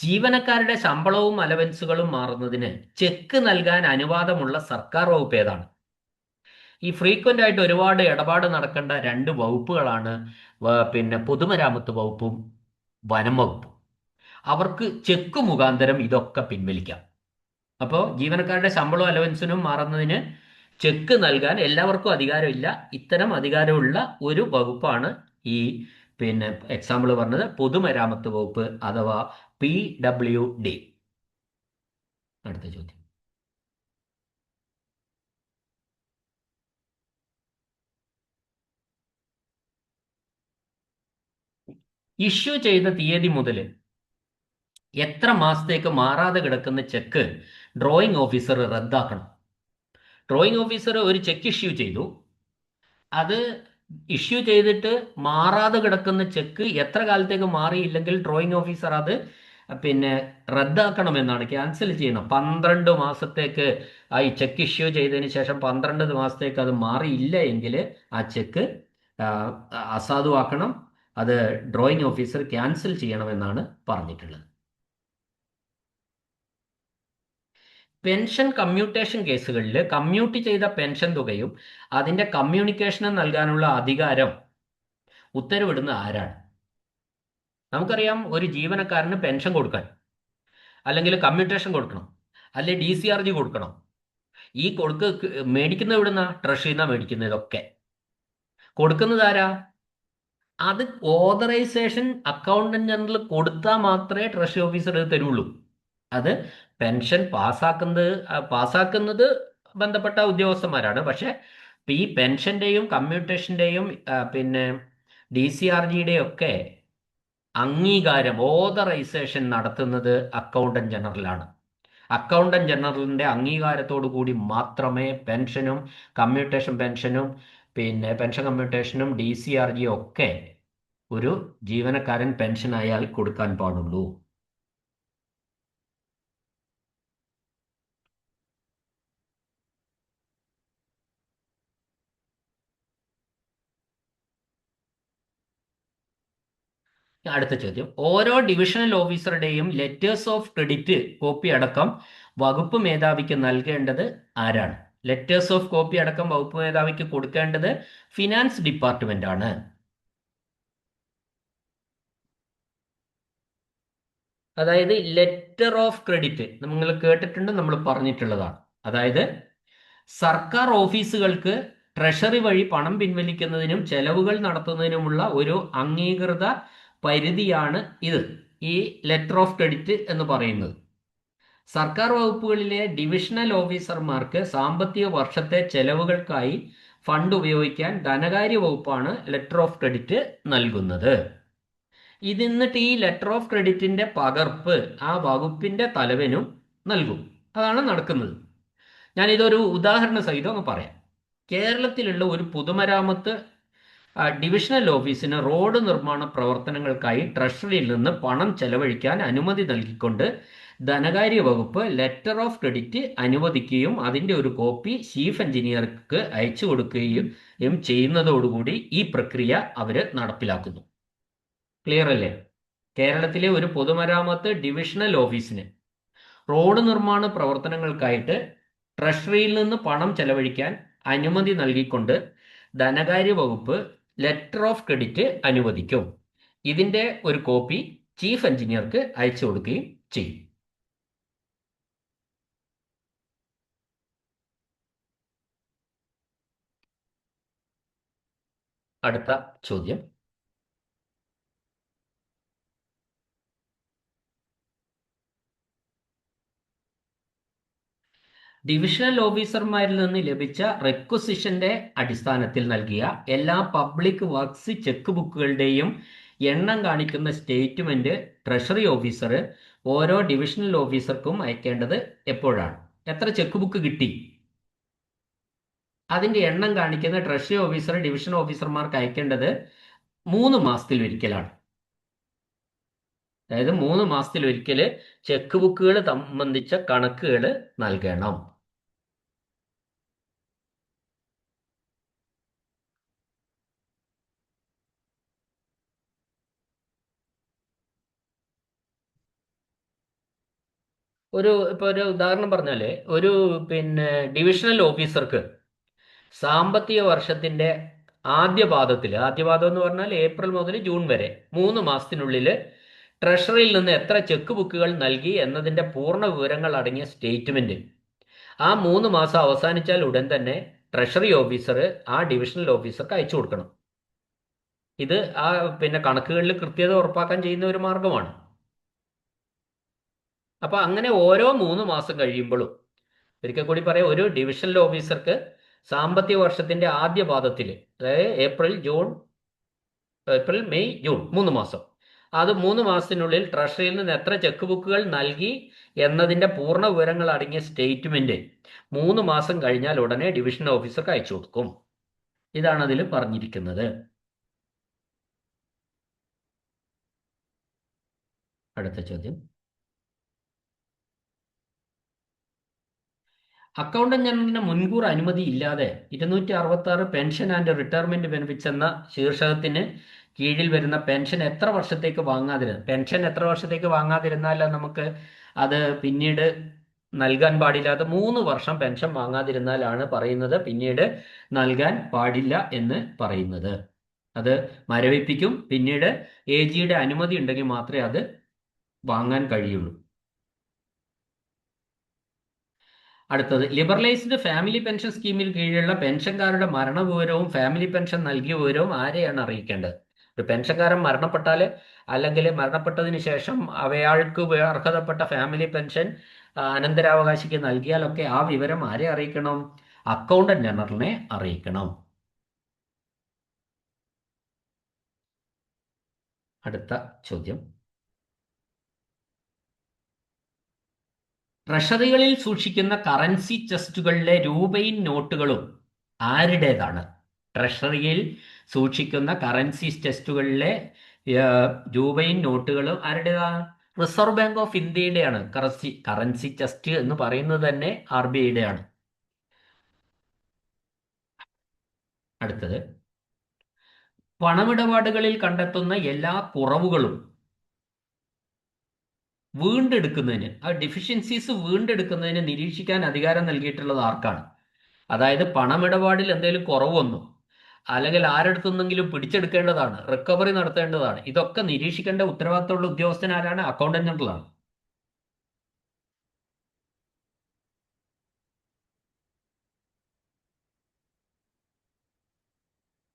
ജീവനക്കാരുടെ ശമ്പളവും അലവൻസുകളും മാറുന്നതിന് ചെക്ക് നൽകാൻ അനുവാദമുള്ള സർക്കാർ വകുപ്പ് ഏതാണ്? ഈ ഫ്രീക്വന്റ് ആയിട്ട് ഒരുപാട് ഇടപാട് നടക്കേണ്ട 2 വകുപ്പുകളാണ് പിന്നെ പൊതുമരാമത്ത് വകുപ്പും വനം വകുപ്പും. അവർക്ക് ചെക്ക് മുഖാന്തരം ഇതൊക്കെ പിൻവലിക്കാം. അപ്പോൾ ജീവനക്കാരുടെ ശമ്പളവും അലവൻസിനും മാറുന്നതിന് ചെക്ക് നൽകാൻ എല്ലാവർക്കും അധികാരമില്ല. ഇത്തരം അധികാരമുള്ള ഒരു വകുപ്പാണ് ഈ പിന്നെ എക്സാമ്പിൾ പറഞ്ഞത് പൊതുമരാമത്ത് വകുപ്പ് അഥവാ PWD. അടുത്ത ചോദ്യം, ഇഷ്യൂ ചെയ്ത തീയതി മുതൽ എത്ര മാസത്തേക്ക് മാറാതെ കിടക്കുന്ന ചെക്ക് ഡ്രോയിങ് ഓഫീസർ റദ്ദാക്കണം? ഡ്രോയിങ് ഓഫീസർ ഒരു ചെക്ക് ഇഷ്യൂ ചെയ്തു. അത് ഇഷ്യൂ ചെയ്തിട്ട് മാറാതെ കിടക്കുന്ന ചെക്ക് എത്ര കാലത്തേക്ക് മാറിയില്ലെങ്കിൽ ഡ്രോയിങ് ഓഫീസർ അത് പിന്നെ റദ്ദാക്കണമെന്നാണ്, ക്യാൻസൽ ചെയ്യണം. 12 മാസത്തേക്ക് ഈ ചെക്ക് ഇഷ്യൂ ചെയ്തതിന് ശേഷം 12 മാസത്തേക്ക് അത് മാറിയില്ല എങ്കിൽ ആ ചെക്ക് ആ, അസാധുവാക്കണം. അത് ഡ്രോയിങ് ഓഫീസർ ക്യാൻസൽ ചെയ്യണമെന്നാണ് പറഞ്ഞിട്ടുള്ളത്. പെൻഷൻ കമ്മ്യൂട്ടേഷൻ കേസുകളിൽ കമ്മ്യൂട്ട് ചെയ്ത പെൻഷൻ തുകയും അതിന്റെ കമ്മ്യൂണിക്കേഷനും നൽകാനുള്ള അധികാരം ഉത്തരവിടുന്ന ആരാണ്? നമുക്കറിയാം, ഒരു ജീവനക്കാരന് പെൻഷൻ കൊടുക്കാൻ അല്ലെങ്കിൽ കമ്മ്യൂട്ടേഷൻ കൊടുക്കണം, അല്ലെങ്കിൽ DCRG കൊടുക്കണം. ഈ മേടിക്കുന്നത് എവിടുന്ന? ട്രഷറിന്നാ മേടിക്കുന്നത്. ഇതൊക്കെ കൊടുക്കുന്നത് ആരാ? അത് ഓതറൈസേഷൻ അക്കൗണ്ടന്റ് ജനറൽ കൊടുത്താൽ മാത്രമേ ട്രഷറി ഓഫീസർ ഇത് തരുള്ളൂ. അത് പെൻഷൻ പാസ്സാക്കുന്നത് ബന്ധപ്പെട്ട ഉദ്യോഗസ്ഥന്മാരാണ്. പക്ഷെ ഈ പെൻഷന്റെയും കമ്മ്യൂട്ടേഷന്റെയും പിന്നെ DCRGയുടെയും ഒക്കെ അംഗീകാരം, ഓതറൈസേഷൻ നടത്തുന്നത് അക്കൗണ്ടന്റ് ജനറലാണ്. അക്കൗണ്ടന്റ് ജനറലിന്റെ അംഗീകാരത്തോടു കൂടി മാത്രമേ പെൻഷനും പെൻഷനും പിന്നെ പെൻഷൻ കമ്മ്യൂട്ടേഷനും DCRGയും ഒക്കെ ഒരു ജീവനക്കാരൻ പെൻഷൻ അയാൾ കൊടുക്കാൻ പാടുള്ളൂ. അടുത്ത ചോദ്യം, ഓരോ ഡിവിഷണൽ ഓഫീസറുടെയും ലെറ്റേഴ്സ് ഓഫ് ക്രെഡിറ്റ് കോപ്പി അടക്കം വകുപ്പ് മേധാവിക്ക് നൽകേണ്ടത് ആരാണ്? ലെറ്റേഴ്സ് ഓഫ് കോപ്പി അടക്കം വകുപ്പ് മേധാവിക്ക് കൊടുക്കേണ്ടത് ഫിനാൻസ് ഡിപ്പാർട്ട്മെന്റ് ആണ്. അതായത് ലെറ്റർ ഓഫ് ക്രെഡിറ്റ് നിങ്ങൾ കേട്ടിട്ടുണ്ട്, നമ്മൾ പറഞ്ഞിട്ടുള്ളതാണ്. അതായത് സർക്കാർ ഓഫീസുകൾക്ക് ട്രഷറി വഴി പണം പിൻവലിക്കുന്നതിനും ചെലവുകൾ നടത്തുന്നതിനുമുള്ള ഒരു അംഗീകൃത പരിധിയാണ് ഇത്, ഈ ലെറ്റർ ഓഫ് ക്രെഡിറ്റ് എന്ന് പറയുന്നത്. സർക്കാർ വകുപ്പുകളിലെ ഡിവിഷണൽ ഓഫീസർമാർക്ക് സാമ്പത്തിക വർഷത്തെ ചെലവുകൾക്കായി ഫണ്ട് ഉപയോഗിക്കാൻ ധനകാര്യ വകുപ്പാണ് ലെറ്റർ ഓഫ് ക്രെഡിറ്റ് നൽകുന്നത്. എന്നിട്ട് ഈ ലെറ്റർ ഓഫ് ക്രെഡിറ്റിന്റെ പകർപ്പ് ആ വകുപ്പിന്റെ തലവനും നൽകും. അതാണ് നടക്കുന്നത്. ഞാനിതൊരു ഉദാഹരണ സഹിതം ഒന്ന് പറയാം. കേരളത്തിലുള്ള ഒരു പൊതുമരാമത്ത് ഡിവിഷണൽ ഓഫീസിന് റോഡ് നിർമ്മാണ പ്രവർത്തനങ്ങൾക്കായി ട്രഷറിയിൽ നിന്ന് പണം ചെലവഴിക്കാൻ അനുമതി നൽകിക്കൊണ്ട് ധനകാര്യ വകുപ്പ് ലെറ്റർ ഓഫ് ക്രെഡിറ്റ് അനുവദിക്കുകയും അതിൻ്റെ ഒരു കോപ്പി ചീഫ് എഞ്ചിനീയർക്ക് അയച്ചു കൊടുക്കുകയും ചെയ്യുന്നതോടുകൂടി ഈ പ്രക്രിയ അവർ നടപ്പിലാക്കുന്നു. ക്ലിയർ അല്ലേ? കേരളത്തിലെ ഒരു പൊതുമരാമത്ത് ഡിവിഷണൽ ഓഫീസിന് റോഡ് നിർമ്മാണ പ്രവർത്തനങ്ങൾക്കായിട്ട് ട്രഷറിയിൽ നിന്ന് പണം ചെലവഴിക്കാൻ അനുമതി നൽകിക്കൊണ്ട് ധനകാര്യ വകുപ്പ് ലെറ്റർ ഓഫ് ക്രെഡിറ്റ് അനുവദിക്കും. ഇതിന്റെ ഒരു കോപ്പി ചീഫ് എഞ്ചിനീയർക്ക് അയച്ചു കൊടുക്കുകയും ചെയ്യും. അടുത്ത ചോദ്യം, ഡിവിഷണൽ ഓഫീസർമാരിൽ നിന്ന് ലഭിച്ച റിക്വസിഷന്റെ അടിസ്ഥാനത്തിൽ നൽകിയ എല്ലാ പബ്ലിക് വർക്ക്സ് ചെക്ക് ബുക്കുകളുടെയും എണ്ണം കാണിക്കുന്ന സ്റ്റേറ്റ്മെന്റ് ട്രഷറി ഓഫീസർ ഓരോ ഡിവിഷണൽ ഓഫീസർക്കും അയക്കേണ്ടത് എപ്പോഴാണ്? എത്ര ചെക്ക് ബുക്ക് കിട്ടി, അതിന്റെ എണ്ണം കാണിക്കുന്ന ട്രഷറി ഓഫീസർ ഡിവിഷൻ ഓഫീസർമാർക്ക് അയക്കേണ്ടത് 3 മാസത്തിൽ ഒരിക്കലാണ്. അതായത് 3 മാസത്തിൽ ഒരിക്കൽ ചെക്ക് ബുക്കുകൾ സംബന്ധിച്ച കണക്കുകൾ നൽകണം. ഇപ്പൊ ഒരു ഉദാഹരണം പറഞ്ഞാല്, ഒരു പിന്നെ ഡിവിഷണൽ ഓഫീസർക്ക് സാമ്പത്തിക വർഷത്തിന്റെ ആദ്യപാദം എന്ന് പറഞ്ഞാൽ ഏപ്രിൽ മുതൽ ജൂൺ വരെ 3 മാസത്തിനുള്ളിൽ ട്രഷറിയിൽ നിന്ന് എത്ര ചെക്ക് ബുക്കുകൾ നൽകി എന്നതിന്റെ പൂർണ്ണ വിവരങ്ങൾ അടങ്ങിയ സ്റ്റേറ്റ്മെന്റ് ആ 3 മാസം അവസാനിച്ചാൽ ഉടൻ തന്നെ ട്രഷറി ഓഫീസർ ആ ഡിവിഷണൽ ഓഫീസർക്ക് അയച്ചു കൊടുക്കണം. ഇത് ആ പിന്നെ കണക്കുകളിൽ കൃത്യത ഉറപ്പാക്കാൻ ചെയ്യുന്ന ഒരു മാർഗമാണ്. അപ്പൊ അങ്ങനെ ഓരോ 3 മാസം കഴിയുമ്പോഴും, ഒരിക്കൽ കൂടി പറയാം, ഒരു ഡിവിഷണൽ ഓഫീസർക്ക് സാമ്പത്തിക വർഷത്തിന്റെ ആദ്യ പാദത്തിൽ, അതായത് ഏപ്രിൽ മെയ് ജൂൺ 3 മാസം, അത് 3 മാസത്തിനുള്ളിൽ ട്രഷറിയിൽ നിന്ന് എത്ര ചെക്ക് ബുക്കുകൾ നൽകി എന്നതിന്റെ പൂർണ്ണ വിവരങ്ങൾ അടങ്ങിയ സ്റ്റേറ്റ്മെന്റ് 3 മാസം കഴിഞ്ഞാൽ ഉടനെ ഡിവിഷൻ ഓഫീസർക്ക് അയച്ചു കൊടുക്കും. ഇതാണ് അതിൽ പറഞ്ഞിരിക്കുന്നത്. അടുത്ത ചോദ്യം, അക്കൗണ്ടന്റ് ജനറലിന് മുൻകൂർ അനുമതി ഇല്ലാതെ 266 പെൻഷൻ ആൻഡ് റിട്ടയർമെന്റ് ബെനിഫിറ്റ്സ് എന്ന ശീർഷകത്തിന് കീഴിൽ വരുന്ന പെൻഷൻ എത്ര വർഷത്തേക്ക് പെൻഷൻ എത്ര വർഷത്തേക്ക് വാങ്ങാതിരുന്നാൽ നമുക്ക് അത് പിന്നീട് നൽകാൻ പാടില്ലാത്ത 3 വർഷം പെൻഷൻ വാങ്ങാതിരുന്നാലാണ് പറയുന്നത് പിന്നീട് നൽകാൻ പാടില്ല എന്ന് പറയുന്നത്. അത് മരവിപ്പിക്കും. പിന്നീട് AGയുടെ അനുമതി ഉണ്ടെങ്കിൽ മാത്രമേ അത് വാങ്ങാൻ കഴിയുള്ളൂ. അടുത്തത്, ലിബറലൈസ്ഡ് ഫാമിലി പെൻഷൻ സ്കീമിൽ കീഴിലുള്ള പെൻഷൻകാരുടെ മരണവിവരവും ഫാമിലി പെൻഷൻ നൽകിയ വിവരവും ആരെയാണ് അറിയിക്കേണ്ടത്? ഒരു പെൻഷൻകാരൻ മരണപ്പെട്ടാൽ അല്ലെങ്കിൽ മരണപ്പെട്ടതിന് ശേഷം അയാൾക്ക് അർഹതപ്പെട്ട ഫാമിലി പെൻഷൻ അനന്തരാവകാശിക്ക് നൽകിയാലൊക്കെ ആ വിവരം ആരെ അറിയിക്കണം? അക്കൗണ്ടന്റ് ജനറലിനെ അറിയിക്കണം. അടുത്ത ചോദ്യം, ട്രഷറികളിൽ സൂക്ഷിക്കുന്ന കറൻസി ചെസ്റ്റുകളിലെ രൂപയും നോട്ടുകളും ആരുടേതാണ്? ട്രഷറിയിൽ സൂക്ഷിക്കുന്ന കറൻസി ചെസ്റ്റുകളിലെ രൂപയും നോട്ടുകളും ആരുടേതാണ്? റിസർവ് ബാങ്ക് ഓഫ് ഇന്ത്യയുടെയാണ്. കറൻസി ചെസ്റ്റ് എന്ന് പറയുന്നത് തന്നെ RBIയുടെ ആണ്. അടുത്തത്, പണമിടപാടുകളിൽ കണ്ടെത്തുന്ന എല്ലാ കുറവുകളും വീണ്ടെടുക്കുന്നതിന്, ആ ഡിഫിഷ്യൻസീസ് വീണ്ടെടുക്കുന്നതിന് നിരീക്ഷിക്കാൻ അധികാരം നൽകിയിട്ടുള്ളത് ആർക്കാണ്? അതായത് പണമിടപാടിൽ എന്തെങ്കിലും കുറവ് വന്നു അല്ലെങ്കിൽ ആരെടുത്തുന്നെങ്കിലും പിടിച്ചെടുക്കേണ്ടതാണ്, റിക്കവറി നടത്തേണ്ടതാണ്. ഇതൊക്കെ നിരീക്ഷിക്കേണ്ട ഉത്തരവാദിത്തമുള്ള ഉദ്യോഗസ്ഥൻ ആരാണ്? അക്കൗണ്ടന്റ് ജനറലാണ്.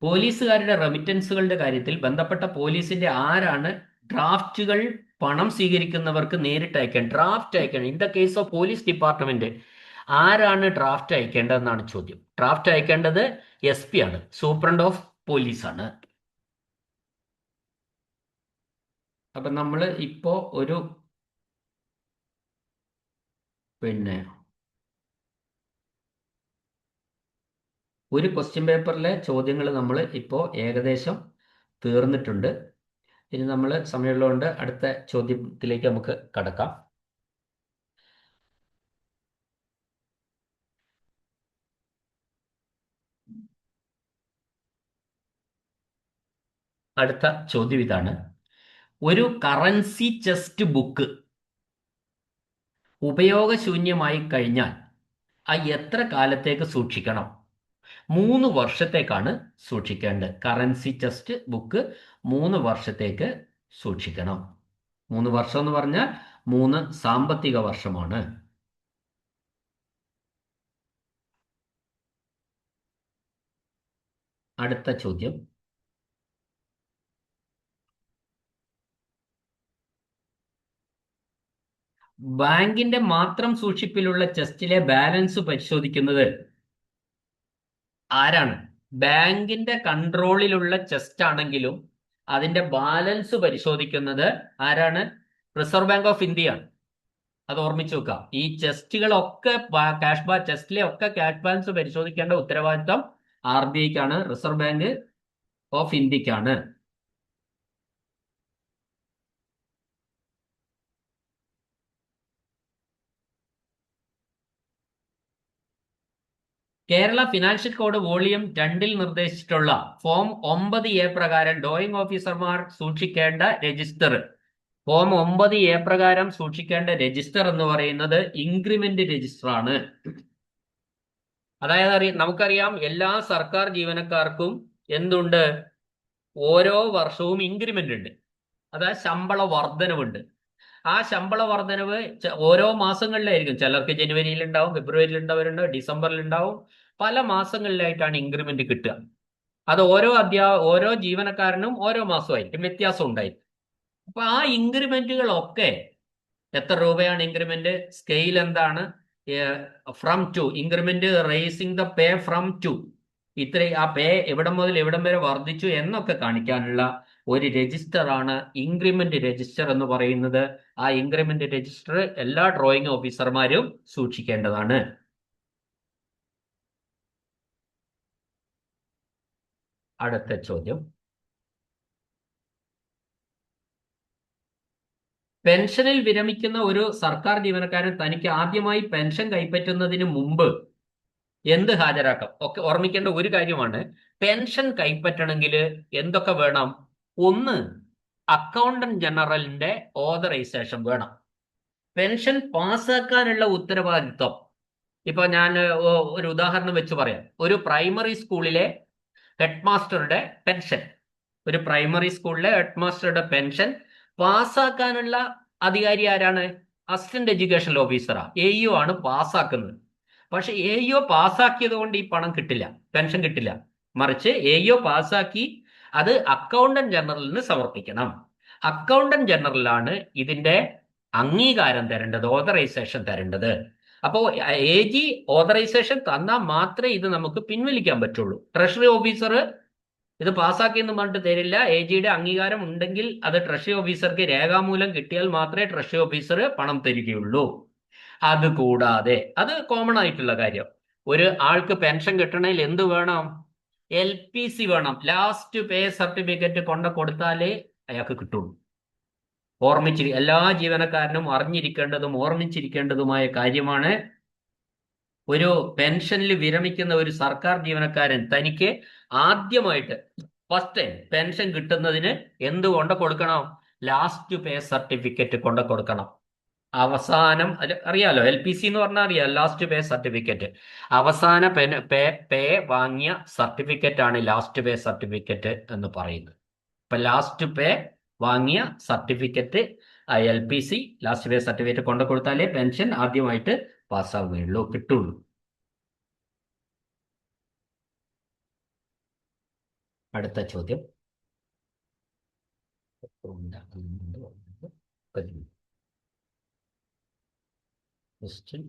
പോലീസുകാരുടെ റെമിറ്റൻസുകളുടെ കാര്യത്തിൽ ബന്ധപ്പെട്ട പോലീസിന്റെ ആരാണ് ഡ്രാഫ്റ്റുകൾ പണം സ്വീകരിക്കുന്നവർക്ക് നേരിട്ട് അയക്കാൻ, ഡ്രാഫ്റ്റ് അയക്കണം? In the case of police department ആരാണ് ഡ്രാഫ്റ്റ് അയക്കേണ്ടതെന്നാണ് ചോദ്യം. ഡ്രാഫ്റ്റ് അയക്കേണ്ടത് SP ആണ്, സൂപ്രണ്ട് ഓഫ് പോലീസ് ആണ്. അപ്പൊ നമ്മൾ ഇപ്പോ ഒരു ക്വസ്റ്റ്യൻ പേപ്പറിലെ ചോദ്യങ്ങൾ നമ്മൾ ഇപ്പോൾ ഏകദേശം തീർന്നിട്ടുണ്ട്. ഇനി നമ്മൾ സമയമുള്ളതുകൊണ്ട് അടുത്ത ചോദ്യത്തിലേക്ക് നമുക്ക് കടക്കാം. അടുത്ത ചോദ്യം ഇതാണ്: ഒരു കറൻസി ചെസ്റ്റ് ബുക്ക് ഉപയോഗശൂന്യമായി കഴിഞ്ഞാൽ എത്ര കാലത്തേക്ക് സൂക്ഷിക്കണം? 3 വർഷത്തേക്കാണ് സൂക്ഷിക്കേണ്ടത്. കറൻസി ചെസ്റ്റ് ബുക്ക് 3 വർഷത്തേക്ക് സൂക്ഷിക്കണം. 3 വർഷം എന്ന് പറഞ്ഞാൽ 3 സാമ്പത്തിക വർഷമാണ്. അടുത്ത ചോദ്യം: ബാങ്കിന്റെ മാത്രം സൂക്ഷിപ്പിലുള്ള ചെസ്റ്റിലെ ബാലൻസ് പരിശോധിക്കുന്നത് ആരാണ്? ബാങ്കിന്റെ കൺട്രോളിലുള്ള ചെസ്റ്റ് ആണെങ്കിലും അതിന്റെ ബാലൻസ് പരിശോധിക്കുന്നത് ആരാണ്? റിസർവ് ബാങ്ക് ഓഫ് ഇന്ത്യയാണ്. അത് ഓർമ്മിച്ചു വെക്കാം. ഈ ചെസ്റ്റുകളൊക്കെ ചെസ്റ്റിലെ ഒക്കെ ക്യാഷ് ബാലൻസ് പരിശോധിക്കേണ്ട ഉത്തരവാദിത്തം RBIക്കാണ്, റിസർവ് ബാങ്ക് ഓഫ് ഇന്ത്യക്കാണ്. കേരള ഫിനാൻഷ്യൽ കോഡ് വോളിയം 2 നിർദ്ദേശിച്ചിട്ടുള്ള ഫോം 9A പ്രകാരം ഡ്രോയിങ് ഓഫീസർമാർ സൂക്ഷിക്കേണ്ട രജിസ്റ്റർ, ഫോം 9A പ്രകാരം സൂക്ഷിക്കേണ്ട രജിസ്റ്റർ എന്ന് പറയുന്നത് ഇൻക്രിമെന്റ് രജിസ്റ്റർ ആണ്. അതായത് നമുക്കറിയാം, എല്ലാ സർക്കാർ ജീവനക്കാർക്കും എന്തുണ്ട്? ഓരോ വർഷവും ഇൻക്രിമെന്റ് ഉണ്ട്. അതായത് ശമ്പള വർധനവുണ്ട്. ആ ശമ്പള വർധനവ് ഓരോ മാസങ്ങളിലായിരിക്കും. ചിലർക്ക് ജനുവരിയിൽ ഉണ്ടാവും, ഫെബ്രുവരിയിൽ ഉണ്ടാവും, ഡിസംബറിൽ ഉണ്ടാവും. പല മാസങ്ങളിലായിട്ടാണ് ഇൻക്രിമെന്റ് കിട്ടുക. അത് ഓരോ ജീവനക്കാരനും ഓരോ മാസമായിരിക്കും വ്യത്യാസം ഉണ്ടായിരിക്കും. അപ്പൊ ആ ഇൻക്രിമെന്റുകളൊക്കെ എത്ര രൂപയാണ് ഇൻക്രിമെന്റ്? സ്കെയിൽ എന്താണ്? From to, increment raising the pay from to, ആ പേ എവിടം മുതൽ എവിടം വരെ വർദ്ധിച്ചു എന്നൊക്കെ കാണിക്കാനുള്ള ഒരു രജിസ്റ്റർ ആണ് ഇൻക്രിമെന്റ് രജിസ്റ്റർ എന്ന് പറയുന്നത്. ആ ഇൻക്രിമെന്റ് രജിസ്റ്റർ എല്ലാ ഡ്രോയിങ് ഓഫീസർമാരും സൂക്ഷിക്കേണ്ടതാണ്. അടുത്ത ചോദ്യം: പെൻഷനിൽ വിരമിക്കുന്ന ഒരു സർക്കാർ ജീവനക്കാരൻ തനിക്ക് ആദ്യമായി പെൻഷൻ കൈപ്പറ്റുന്നതിന് മുമ്പ് എന്ത് ഹാജരാക്കാം? ഒക്കെ ഓർമ്മിക്കേണ്ട ഒരു കാര്യമാണ്, പെൻഷൻ കൈപ്പറ്റണമെങ്കിൽ എന്തൊക്കെ വേണം? ഒന്ന്, അക്കൗണ്ടന്റ് ജനറലിന്റെ ഓതറൈസേഷൻ വേണം. പെൻഷൻ പാസ്സാക്കാനുള്ള ഉത്തരവാദിത്വം, ഇപ്പൊ ഞാൻ ഒരു ഉദാഹരണം വെച്ച് പറയാം. ഒരു പ്രൈമറി സ്കൂളിലെ ഹെഡ് മാസ്റ്ററുടെ പെൻഷൻ, ഒരു പ്രൈമറി സ്കൂളിലെ ഹെഡ് മാസ്റ്ററുടെ പെൻഷൻ പാസ്സാക്കാനുള്ള അധികാരി ആരാണ്? അസിസ്റ്റന്റ് എഡ്യൂക്കേഷൻ ഓഫീസറാ, AEO ആണ് പാസ്സാക്കുന്നത്. പക്ഷെ AEO പാസ്സാക്കിയത് കൊണ്ട് ഈ പണം കിട്ടില്ല, പെൻഷൻ കിട്ടില്ല. മറിച്ച് AEO പാസ്സാക്കി അത് അക്കൗണ്ടന്റ് ജനറലിന് സമർപ്പിക്കണം. അക്കൗണ്ടന്റ് ജനറലാണ് ഇതിന്റെ അംഗീകാരം തരേണ്ടത്, ഓതറൈസേഷൻ തരേണ്ടത്. അപ്പോൾ AG ഓതറൈസേഷൻ തന്നാൽ മാത്രമേ ഇത് നമുക്ക് പിൻവലിക്കാൻ പറ്റുള്ളൂ. ട്രഷറി ഓഫീസർ ഇത് പാസ്സാക്കിയെന്ന് പറഞ്ഞിട്ട് തരില്ല. AGയുടെ അംഗീകാരം ഉണ്ടെങ്കിൽ അത് ട്രഷറി ഓഫീസർക്ക് രേഖാമൂലം കിട്ടിയാൽ മാത്രമേ ട്രഷറി ഓഫീസർ പണം തരികയുള്ളൂ. അതുകൂടാതെ, അത് കോമൺ ആയിട്ടുള്ള കാര്യം, ഒരു ആൾക്ക് പെൻഷൻ കിട്ടണമെങ്കിൽ എന്ത് വേണം? LPC വേണം. ലാസ്റ്റ് പേ സർട്ടിഫിക്കറ്റ് കൊടുത്താലേ അയാൾക്ക് കിട്ടുള്ളൂ. എല്ലാ ജീവനക്കാരനും അറിഞ്ഞിരിക്കേണ്ടതും ഓർമ്മിച്ചിരിക്കേണ്ടതുമായ കാര്യമാണ്. ഒരു പെൻഷനിൽ വിരമിക്കുന്ന ഒരു സർക്കാർ ജീവനക്കാരൻ തനിക്ക് ആദ്യമായിട്ട് ഫസ്റ്റ് ടൈം പെൻഷൻ കിട്ടുന്നതിന് എന്ത് കൊടുക്കണം? ലാസ്റ്റ് പേ സർട്ടിഫിക്കറ്റ് കൊടുക്കണം. അവസാനം അറിയാലോ, LPC എന്ന് പറഞ്ഞാൽ അറിയാം, ലാസ്റ്റ് പേ സർട്ടിഫിക്കറ്റ്. അവസാന പേ വാങ്ങിയ സർട്ടിഫിക്കറ്റ് ആണ് ലാസ്റ്റ് പേ സർട്ടിഫിക്കറ്റ് എന്ന് പറയുന്നത്. ഇപ്പൊ ലാസ്റ്റ് പേ വാങ്ങിയ സർട്ടിഫിക്കറ്റ്, LPC ലാസ്റ്റ് പേ സർട്ടിഫിക്കറ്റ് കൊടുത്താലേ പെൻഷൻ ആദ്യമായിട്ട് പാസ്സാവുകയുള്ളൂ, കിട്ടുള്ളൂ. അടുത്ത ചോദ്യം,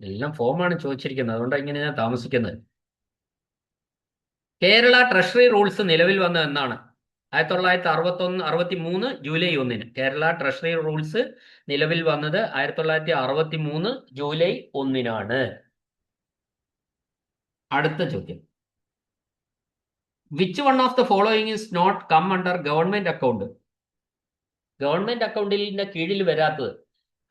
എല്ലാം ഫോമാണ് ചോദിച്ചിരിക്കുന്നത്, അതുകൊണ്ടാണ് ഇങ്ങനെ ഞാൻ താമസിക്കുന്നത്. കേരള ട്രഷറി റൂൾസ് നിലവിൽ വന്നത് എന്നാണ്? 1963 ജൂലൈ 1. കേരള ട്രഷറി റൂൾസ് നിലവിൽ വന്നത് 1963 ജൂലൈ 1. അടുത്ത ചോദ്യം, which one of the following is not come under government account? Government അക്കൗണ്ടിന്റെ കീഴിൽ വരാത്തത്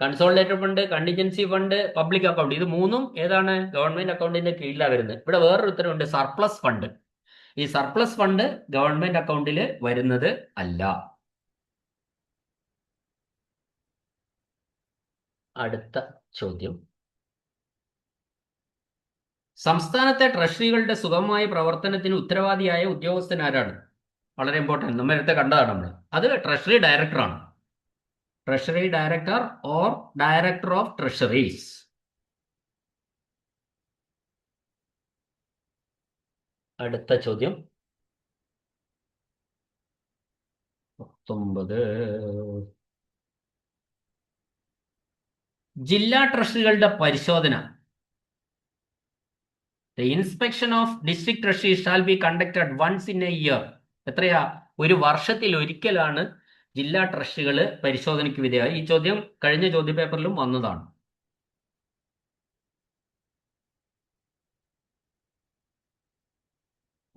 consolidated fund, contingency fund, public account. ഇത് മൂന്നും ഏതാണ്? ഗവൺമെന്റ് അക്കൗണ്ടിന്റെ കീഴിലാണ് വരുന്നത്. ഇവിടെ വേറൊരു ഉത്തരവുണ്ട്, സർപ്ലസ് ഫണ്ട്. ഈ സർപ്ലസ് ഫണ്ട് ഗവൺമെന്റ് അക്കൗണ്ടിൽ വരുന്നത് അല്ല. അടുത്ത ചോദ്യം, സംസ്ഥാനത്തെ ട്രഷറികളുടെ സുഗമമായ പ്രവർത്തനത്തിന് ഉത്തരവാദിയായ ഉദ്യോഗസ്ഥൻ ആരാണ്? വളരെ ഇമ്പോർട്ടൻറ്റ്, നമ്മൾ നേരത്തെ കണ്ടതാണ് നമ്മൾ. അത് ട്രഷറി ഡയറക്ടറാണ്. Treasury director or director of treasuries. അടുത്ത ചോദ്യം 19. ജില്ലാ ട്രഷറികളുടെ പരിശോധന, the inspection of district treasury shall be conducted once in a year. എത്രയാ? ഒരു വർഷത്തിൽ ഒരിക്കലാണ് ജില്ലാ ട്രഷറികൾ പരിശോധനയ്ക്ക് വിധേയമായി. ഈ ചോദ്യം കഴിഞ്ഞ ചോദ്യപേപ്പറിലും വന്നതാണ്.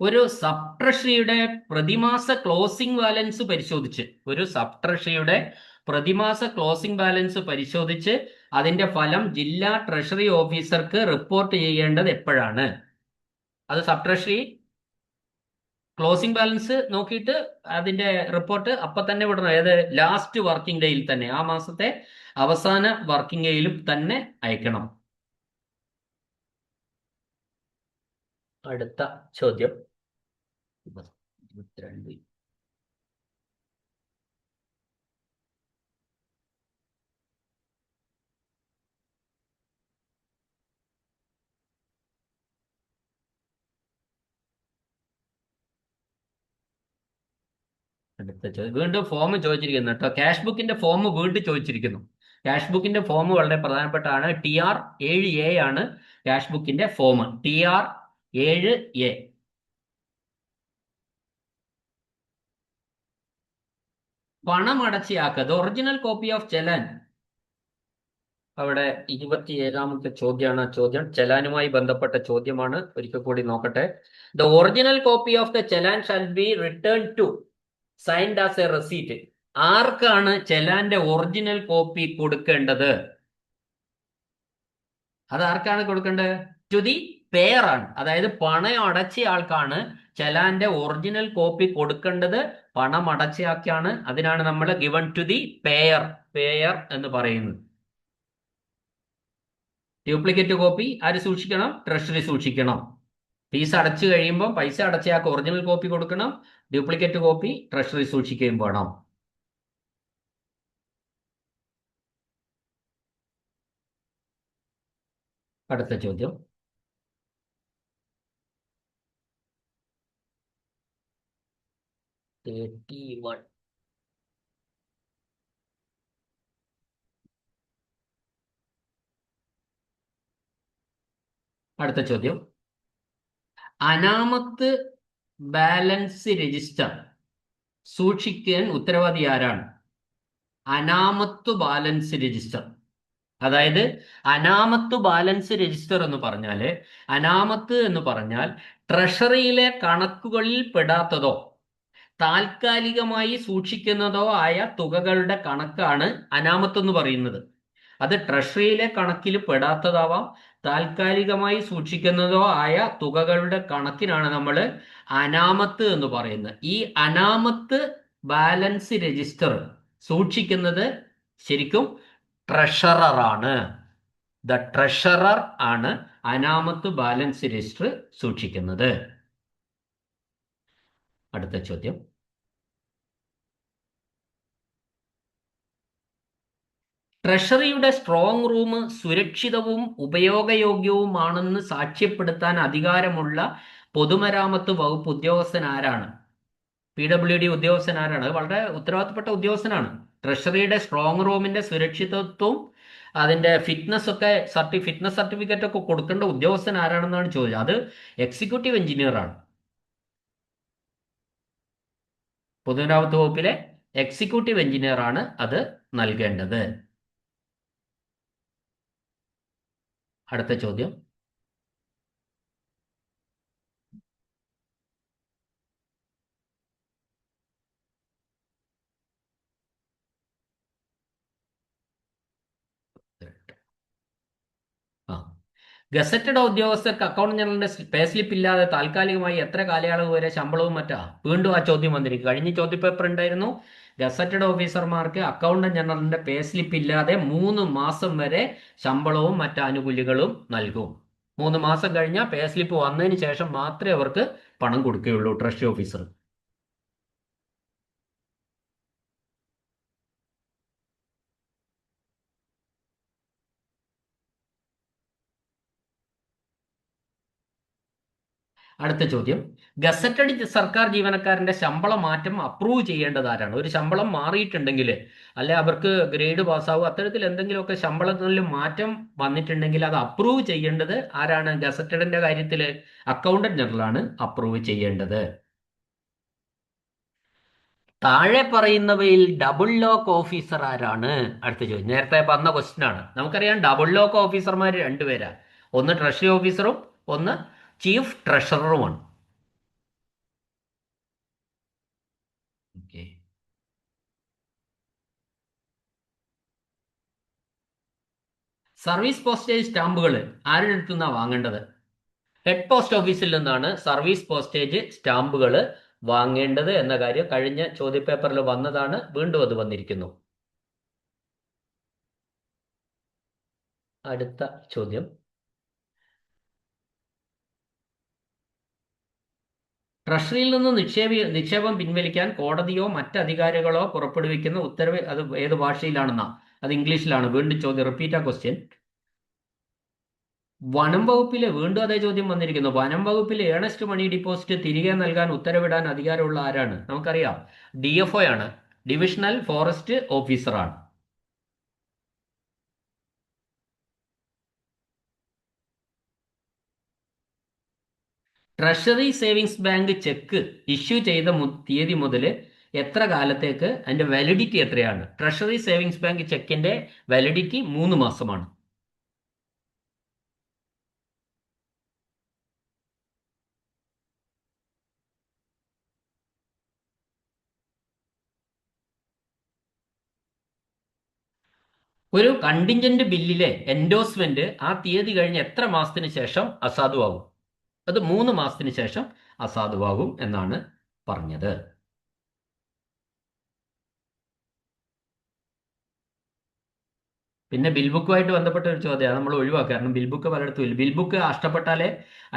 ഒരു സബ് ട്രഷറിയുടെ പ്രതിമാസ ക്ലോസിംഗ് ബാലൻസ് പരിശോധിച്ച്, ഒരു സബ് ട്രഷറിയുടെ പ്രതിമാസ ക്ലോസിംഗ് ബാലൻസ് പരിശോധിച്ച് അതിന്റെ ഫലം ജില്ലാ ട്രഷറി ഓഫീസർക്ക് റിപ്പോർട്ട് ചെയ്യേണ്ടത് എപ്പോഴാണ്? അത് സബ് ട്രഷറി ക്ലോസിംഗ് ബാലൻസ് നോക്കിയിട്ട് അതിന്റെ റിപ്പോർട്ട് അപ്പൊ തന്നെ വിടണം. ഏത്? ലാസ്റ്റ് വർക്കിംഗ് ഡേയിൽ തന്നെ, ആ മാസത്തെ അവസാന വർക്കിംഗ് ഡേയിലും തന്നെ അയക്കണം. അടുത്ത ചോദ്യം 22. അടുത്ത ചോദ്യം വീണ്ടും ഫോം ചോദിച്ചിരിക്കുന്നു കേട്ടോ. ക്യാഷ് ബുക്കിന്റെ ഫോം വീണ്ടും ചോദിച്ചിരിക്കുന്നു. ക്യാഷ് ബുക്കിന്റെ ഫോം വളരെ പ്രധാനപ്പെട്ടാണ്. TR 7A ആണ് ക്യാഷ് ബുക്കിന്റെ ഫോം. TR 7A. പണമടച്ചിയാക്കുക, the original copy of challan. അവിടെ 27ാമത്തെ ചോദ്യമാണ്. ചോദ്യം ചെലാനുമായി ബന്ധപ്പെട്ട ചോദ്യമാണ്. ഒരിക്കൽ കൂടി നോക്കട്ടെ. The original copy of the challan shall be return to, signed as a receipt. ആർക്കാണ് ചെലാന്റെ ഒറിജിനൽ കോപ്പി കൊടുക്കേണ്ടത്? അത് ആർക്കാണ് കൊടുക്കേണ്ടത്? ടു ദി പേയർ ആണ്. അതായത് പണം അടച്ച ആൾക്കാണ് ചെലാന്റെ ഒറിജിനൽ കോപ്പി കൊടുക്കേണ്ടത്. പണം അടച്ചയാൾക്കാണ്. അതിനാണ് നമ്മൾ given to the payer, payer എന്ന് പറയുന്നത്. ഡ്യൂപ്ലിക്കേറ്റ് കോപ്പി ആര് സൂക്ഷിക്കണം? ട്രഷറി സൂക്ഷിക്കണം. ഫീസ് അടച്ചു കഴിയുമ്പോൾ പൈസ അടച്ചയാൾക്ക് ഒറിജിനൽ കോപ്പി കൊടുക്കണം. ഡ്യൂപ്ലിക്കേറ്റ് കോപ്പി ട്രഷറി സൂക്ഷിക്കുകയും വേണം. അടുത്ത ചോദ്യം. അടുത്ത ചോദ്യം. അനാമത്ത് ബാലൻസ് രജിസ്റ്റർ സൂക്ഷിക്കാൻ ഉത്തരവാദി ആരാണ്? അനാമത്ത് ബാലൻസ് രജിസ്റ്റർ. അതായത് അനാമത്ത് ബാലൻസ് രജിസ്റ്റർ എന്ന് പറഞ്ഞാല്, അനാമത്ത് എന്ന് പറഞ്ഞാൽ ട്രഷറിയിലെ കണക്കുകളിൽ പെടാത്തതോ താൽക്കാലികമായി സൂക്ഷിക്കുന്നതോ ആയ തുകകളുടെ കണക്കാണ് അനാമത്ത് എന്ന് പറയുന്നത്. അത് ട്രഷറിയിലെ കണക്കിൽ പെടാത്തതാവാം, താൽക്കാലികമായി സൂക്ഷിക്കുന്നതോ ആയ തുകകളുടെ കണക്കിനാണ് നമ്മൾ അനാമത്ത് എന്ന് പറയുന്നത്. ഈ അനാമത്ത് ബാലൻസ് രജിസ്റ്റർ സൂക്ഷിക്കുന്നത് ശരിക്കും ട്രഷററാണ്. ദ ട്രഷറർ ആണ് അനാമത്ത് ബാലൻസ് രജിസ്റ്റർ സൂക്ഷിക്കുന്നത്. അടുത്ത ചോദ്യം. ട്രഷറിയുടെ സ്ട്രോങ് റൂം സുരക്ഷിതവും ഉപയോഗയോഗ്യവുമാണെന്ന് സാക്ഷ്യപ്പെടുത്താൻ അധികാരമുള്ള പൊതുമരാമത്ത് വകുപ്പ് ഉദ്യോഗസ്ഥൻ ആരാണ്? PWD ഉദ്യോഗസ്ഥൻ ആരാണ്? അത് വളരെ ഉത്തരവാദിത്തപ്പെട്ട ഉദ്യോഗസ്ഥനാണ്. ട്രഷറിയുടെ സ്ട്രോങ് റൂമിന്റെ സുരക്ഷിതത്വവും അതിന്റെ ഫിറ്റ്നസ് ഒക്കെ ഫിറ്റ്നസ് സർട്ടിഫിക്കറ്റ് ഒക്കെ കൊടുക്കേണ്ട ഉദ്യോഗസ്ഥൻ ആരാണെന്നാണ് ചോദിച്ചത്. അത് എക്സിക്യൂട്ടീവ് എഞ്ചിനീയർ ആണ്. പൊതുമരാമത്ത് വകുപ്പിലെ എക്സിക്യൂട്ടീവ് എഞ്ചിനീയർ ആണ് അത് നൽകേണ്ടത്. അടുത്ത ചോദ്യം. ആ, ഗസറ്റഡ് ഉദ്യോഗസ്ഥർക്ക് അക്കൗണ്ട് ജനറലിന്റെ പേ സ്ലിപ്പ് ഇല്ലാതെ താൽക്കാലികമായി എത്ര കാലയളവ് വരെ ശമ്പളവും മറ്റാ? വീണ്ടും ആ ചോദ്യം വന്നിരിക്കും. കഴിഞ്ഞ ചോദ്യപേപ്പർ ഉണ്ടായിരുന്നു. ഗസറ്റഡ് ഓഫീസർമാർക്ക് അക്കൗണ്ടന്റ് ജനറലിന്റെ പേ സ്ലിപ്പ് ഇല്ലാതെ 3 മാസം വരെ ശമ്പളവും മറ്റ് ആനുകൂല്യങ്ങളും നൽകും. 3 മാസം കഴിഞ്ഞാൽ പേ സ്ലിപ്പ് വന്നതിന് ശേഷം മാത്രമേ അവർക്ക് പണം കൊടുക്കുകയുള്ളൂ ട്രഷറി ഓഫീസർ. അടുത്ത ചോദ്യം. ഗസറ്റഡ് സർക്കാർ ജീവനക്കാരന്റെ ശമ്പള മാറ്റം അപ്രൂവ് ചെയ്യേണ്ടത് ആരാണ്? ഒരു ശമ്പളം മാറിയിട്ടുണ്ടെങ്കിൽ, അല്ലെ അവർക്ക് ഗ്രേഡ് പാസ്സാവും, അത്തരത്തിൽ എന്തെങ്കിലുമൊക്കെ ശമ്പളത്തിൽ മാറ്റം വന്നിട്ടുണ്ടെങ്കിൽ അത് അപ്രൂവ് ചെയ്യേണ്ടത് ആരാണ്? ഗസറ്റഡിന്റെ കാര്യത്തിൽ അക്കൗണ്ടന്റ് ജനറൽ ആണ് അപ്രൂവ് ചെയ്യേണ്ടത്. താഴെ പറയുന്നവയിൽ ഡബിൾ ലോക്ക് ഓഫീസർ ആരാണ്? അടുത്ത ചോദ്യം. നേരത്തെ പറഞ്ഞ ക്വസ്റ്റ്യൻ ആണ്. നമുക്കറിയാം ഡബിൾ ലോക്ക് ഓഫീസർമാർ രണ്ടുപേരാ. ഒന്ന് ട്രഷറി ഓഫീസറും ഒന്ന് ചീഫ് ട്രഷററുമാണ്. ഓക്കെ. സർവീസ് പോസ്റ്റേജ് സ്റ്റാമ്പുകൾ ആരുടെ അടുത്തു നിന്നാണ് വാങ്ങേണ്ടത്? ഹെഡ് പോസ്റ്റ് ഓഫീസിൽ നിന്നാണ് സർവീസ് പോസ്റ്റേജ് സ്റ്റാമ്പുകൾ വാങ്ങേണ്ടത് എന്ന കാര്യം കഴിഞ്ഞ ചോദ്യപേപ്പറിൽ വന്നതാണ്. വീണ്ടും അത് വന്നിരിക്കുന്നു. അടുത്ത ചോദ്യം. ട്രഷറിയിൽ നിന്ന് നിക്ഷേപം പിൻവലിക്കാൻ കോടതിയോ മറ്റ് അധികാരികളോ പുറപ്പെടുവിക്കുന്ന ഉത്തരവ് അത് ഏത് ഭാഷയിലാണെന്നാ? അത് ഇംഗ്ലീഷിലാണ്. വീണ്ടും ചോദ്യം, റിപ്പീറ്റ് ആ ക്വസ്റ്റ്യൻ. വനം വകുപ്പിലെ വീണ്ടും അതേ ചോദ്യം വന്നിരിക്കുന്നു. വനം വകുപ്പിലെ ഏണസ്റ്റ് മണി ഡിപ്പോസിറ്റ് തിരികെ നൽകാൻ ഉത്തരവിടാൻ അധികാരമുള്ള ആരാണ്? നമുക്കറിയാം DFO ആണ്. ഡിവിഷണൽ ഫോറസ്റ്റ് ഓഫീസറാണ്. Treasury savings bank cheque issue ചെയ്ത തീയതി മുതൽ എത്ര കാലത്തേക്ക് അതിന്റെ വാലിഡിറ്റി എത്രയാണ്? ട്രഷറി സേവിങ്സ് ബാങ്ക് ചെക്കിന്റെ വാലിഡിറ്റി 3 മാസമാണ്. ഒരു കണ്ടിൻജന്റ് ബില്ലിലെ എൻഡോഴ്സ്മെന്റ് ആ തീയതി കഴിഞ്ഞ് എത്ര മാസത്തിന് ശേഷം അസാധുവാകും? അത് 3 മാസത്തിന് ശേഷം അസാധുവാകും എന്നാണ് പറഞ്ഞത്. പിന്നെ ബിൽ ബുക്കുമായിട്ട് ബന്ധപ്പെട്ട ഒരു ചോദ്യമാണ് നമ്മൾ ഒഴിവാക്കുക, കാരണം ബിൽ ബുക്ക് പലയിടത്തും ഇല്ല. ബിൽ ബുക്ക് നഷ്ടപ്പെട്ടാലേ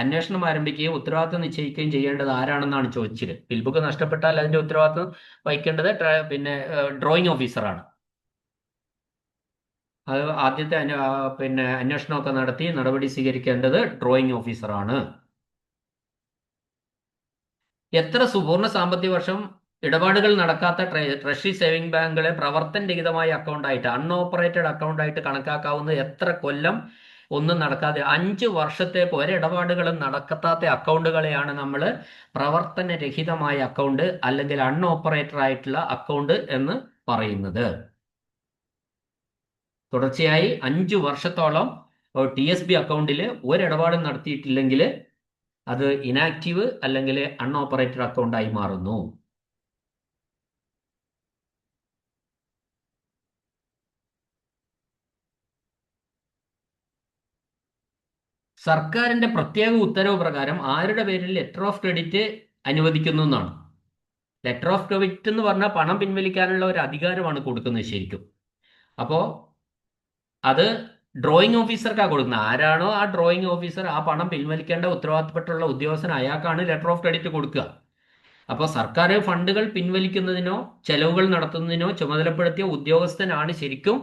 അന്വേഷണം ആരംഭിക്കുകയും ഉത്തരവാദിത്വം നിശ്ചയിക്കുകയും ചെയ്യേണ്ടത് ആരാണെന്നാണ് ചോദിച്ചത്. ബിൽ ബുക്ക് നഷ്ടപ്പെട്ടാൽ അതിന്റെ ഉത്തരവാദിത്വം വഹിക്കേണ്ടത് പിന്നെ ഡ്രോയിങ് ഓഫീസറാണ്. അത് ആദ്യത്തെ പിന്നെ അന്വേഷണമൊക്കെ നടത്തി നടപടി സ്വീകരിക്കേണ്ടത് ഡ്രോയിങ് ഓഫീസറാണ്. എത്ര സുപൂർണ്ണ സാമ്പത്തിക വർഷം ഇടപാടുകൾ നടക്കാത്ത ട്രഷറി സേവിംഗ് ബാങ്കുകളെ പ്രവർത്തനരഹിതമായ അക്കൗണ്ടായിട്ട്, അൺഓപ്പറേറ്റഡ് അക്കൗണ്ടായിട്ട് കണക്കാക്കാവുന്നത് എത്ര കൊല്ലം ഒന്നും നടക്കാതെ 5 വർഷത്തേക്ക് ഒരിടപാടുകളും നടക്കാത്ത അക്കൗണ്ടുകളെയാണ് നമ്മൾ പ്രവർത്തനരഹിതമായ അക്കൗണ്ട് അല്ലെങ്കിൽ അൺഓപ്പറേറ്റഡ് ആയിട്ടുള്ള അക്കൗണ്ട് എന്ന് പറയുന്നത്. തുടർച്ചയായി 5 വർഷത്തോളം TSB അക്കൗണ്ടിൽ ഒരിടപാടും നടത്തിയിട്ടില്ലെങ്കിൽ അത് ഇനാക്റ്റീവ് അല്ലെങ്കിൽ അൺഓപ്പറേറ്റഡ് അക്കൗണ്ടായി മാറുന്നു. സർക്കാരിന്റെ പ്രത്യേക ഉത്തരവ് പ്രകാരം ആരുടെ പേരിൽ ലെറ്റർ ഓഫ് ക്രെഡിറ്റ് അനുവദിക്കുന്നു എന്നാണ്. ലെറ്റർ ഓഫ് ക്രെഡിറ്റ് എന്ന് പറഞ്ഞാൽ പണം പിൻവലിക്കാനുള്ള ഒരു അധികാരമാണ് കൊടുക്കുന്നത് ശരിക്കും. അപ്പോ അത് ഡ്രോയിങ് ഓഫീസർക്കാണ് കൊടുക്കുന്നത്. ആരാണോ ആ ഡ്രോയിങ് ഓഫീസർ, ആ പണം പിൻവലിക്കേണ്ട ഉത്തരവാദിത്തപ്പെട്ടുള്ള ഉദ്യോഗസ്ഥൻ, അയാൾക്കാണ് ലെറ്റർ ഓഫ് ക്രെഡിറ്റ് കൊടുക്കുക. അപ്പോൾ സർക്കാർ ഫണ്ടുകൾ പിൻവലിക്കുന്നതിനോ ചെലവുകൾ നടത്തുന്നതിനോ ചുമതലപ്പെടുത്തിയ ഉദ്യോഗസ്ഥനാണ് ശരിക്കും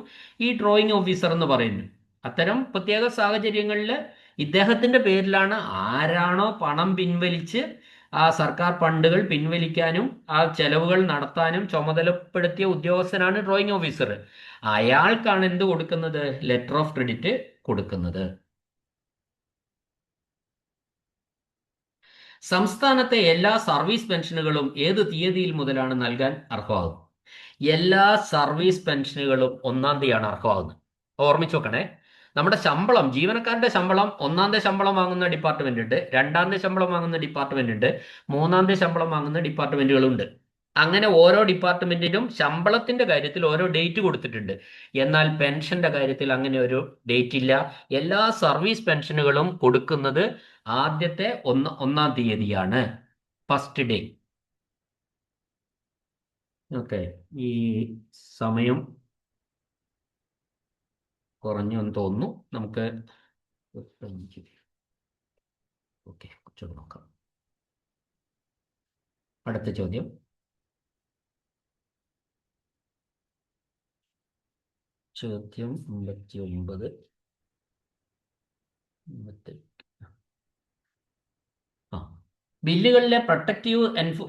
ഈ ഡ്രോയിങ് ഓഫീസർ എന്ന് പറയുന്നത്. അത്തരം പ്രത്യേക സാഹചര്യങ്ങളിൽ ഇദ്ദേഹത്തിന്റെ പേരിലാണ് ആരാണോ പണം പിൻവലിച്ച് ആ സർക്കാർ ഫണ്ടുകൾ പിൻവലിക്കാനും ആ ചെലവുകൾ നടത്താനും ചുമതലപ്പെടുത്തിയ ഉദ്യോഗസ്ഥനാണ് ഡ്രോയിങ് ഓഫീസർ. അയാൾക്കാണ് എന്ത് കൊടുക്കുന്നത്? ലെറ്റർ ഓഫ് ക്രെഡിറ്റ് കൊടുക്കുന്നത്. സംസ്ഥാനത്തെ എല്ലാ സർവീസ് പെൻഷനുകളും ഏത് തീയതിയിൽ മുതലാണ് നൽകാൻ അർഹമാകുന്നത്? എല്ലാ സർവീസ് പെൻഷനുകളും 1-ാം തീയതിയാണ് അർഹമാകുന്നത്. ഓർമ്മിച്ച് വെക്കണേ. നമ്മുടെ ശമ്പളം, ജീവനക്കാരുടെ ശമ്പളം 1-ാം തീയതി ശമ്പളം വാങ്ങുന്ന ഡിപ്പാർട്ട്മെന്റ് ഉണ്ട്, 2-ാം തീയതി ശമ്പളം വാങ്ങുന്ന ഡിപ്പാർട്ട്മെന്റ് ഉണ്ട്, 3-ാം തീയതി ശമ്പളം വാങ്ങുന്ന ഡിപ്പാർട്ട്മെന്റുകളുണ്ട്. അങ്ങനെ ഓരോ ഡിപ്പാർട്ട്മെന്റിനും ശമ്പളത്തിന്റെ കാര്യത്തിൽ ഓരോ ഡേറ്റ് കൊടുത്തിട്ടുണ്ട്. എന്നാൽ പെൻഷന്റെ കാര്യത്തിൽ അങ്ങനെ ഒരു ഡേറ്റ് ഇല്ല. എല്ലാ സർവീസ് പെൻഷനുകളും കൊടുക്കുന്നത് ആദ്യത്തെ 1-ാം തീയതിയാണ്, ഫസ്റ്റ് ഡേ. ഓക്കെ, ഈ സമയം കുറഞ്ഞു എന്ന് തോന്നുന്നു. നമുക്ക് ഓക്കെ, കുറച്ചുകൂടെ നോക്കാം. അടുത്ത ചോദ്യം. ചോദ്യം 59. ബില്ലുകളിലെ പ്രൊട്ടക്റ്റീവ്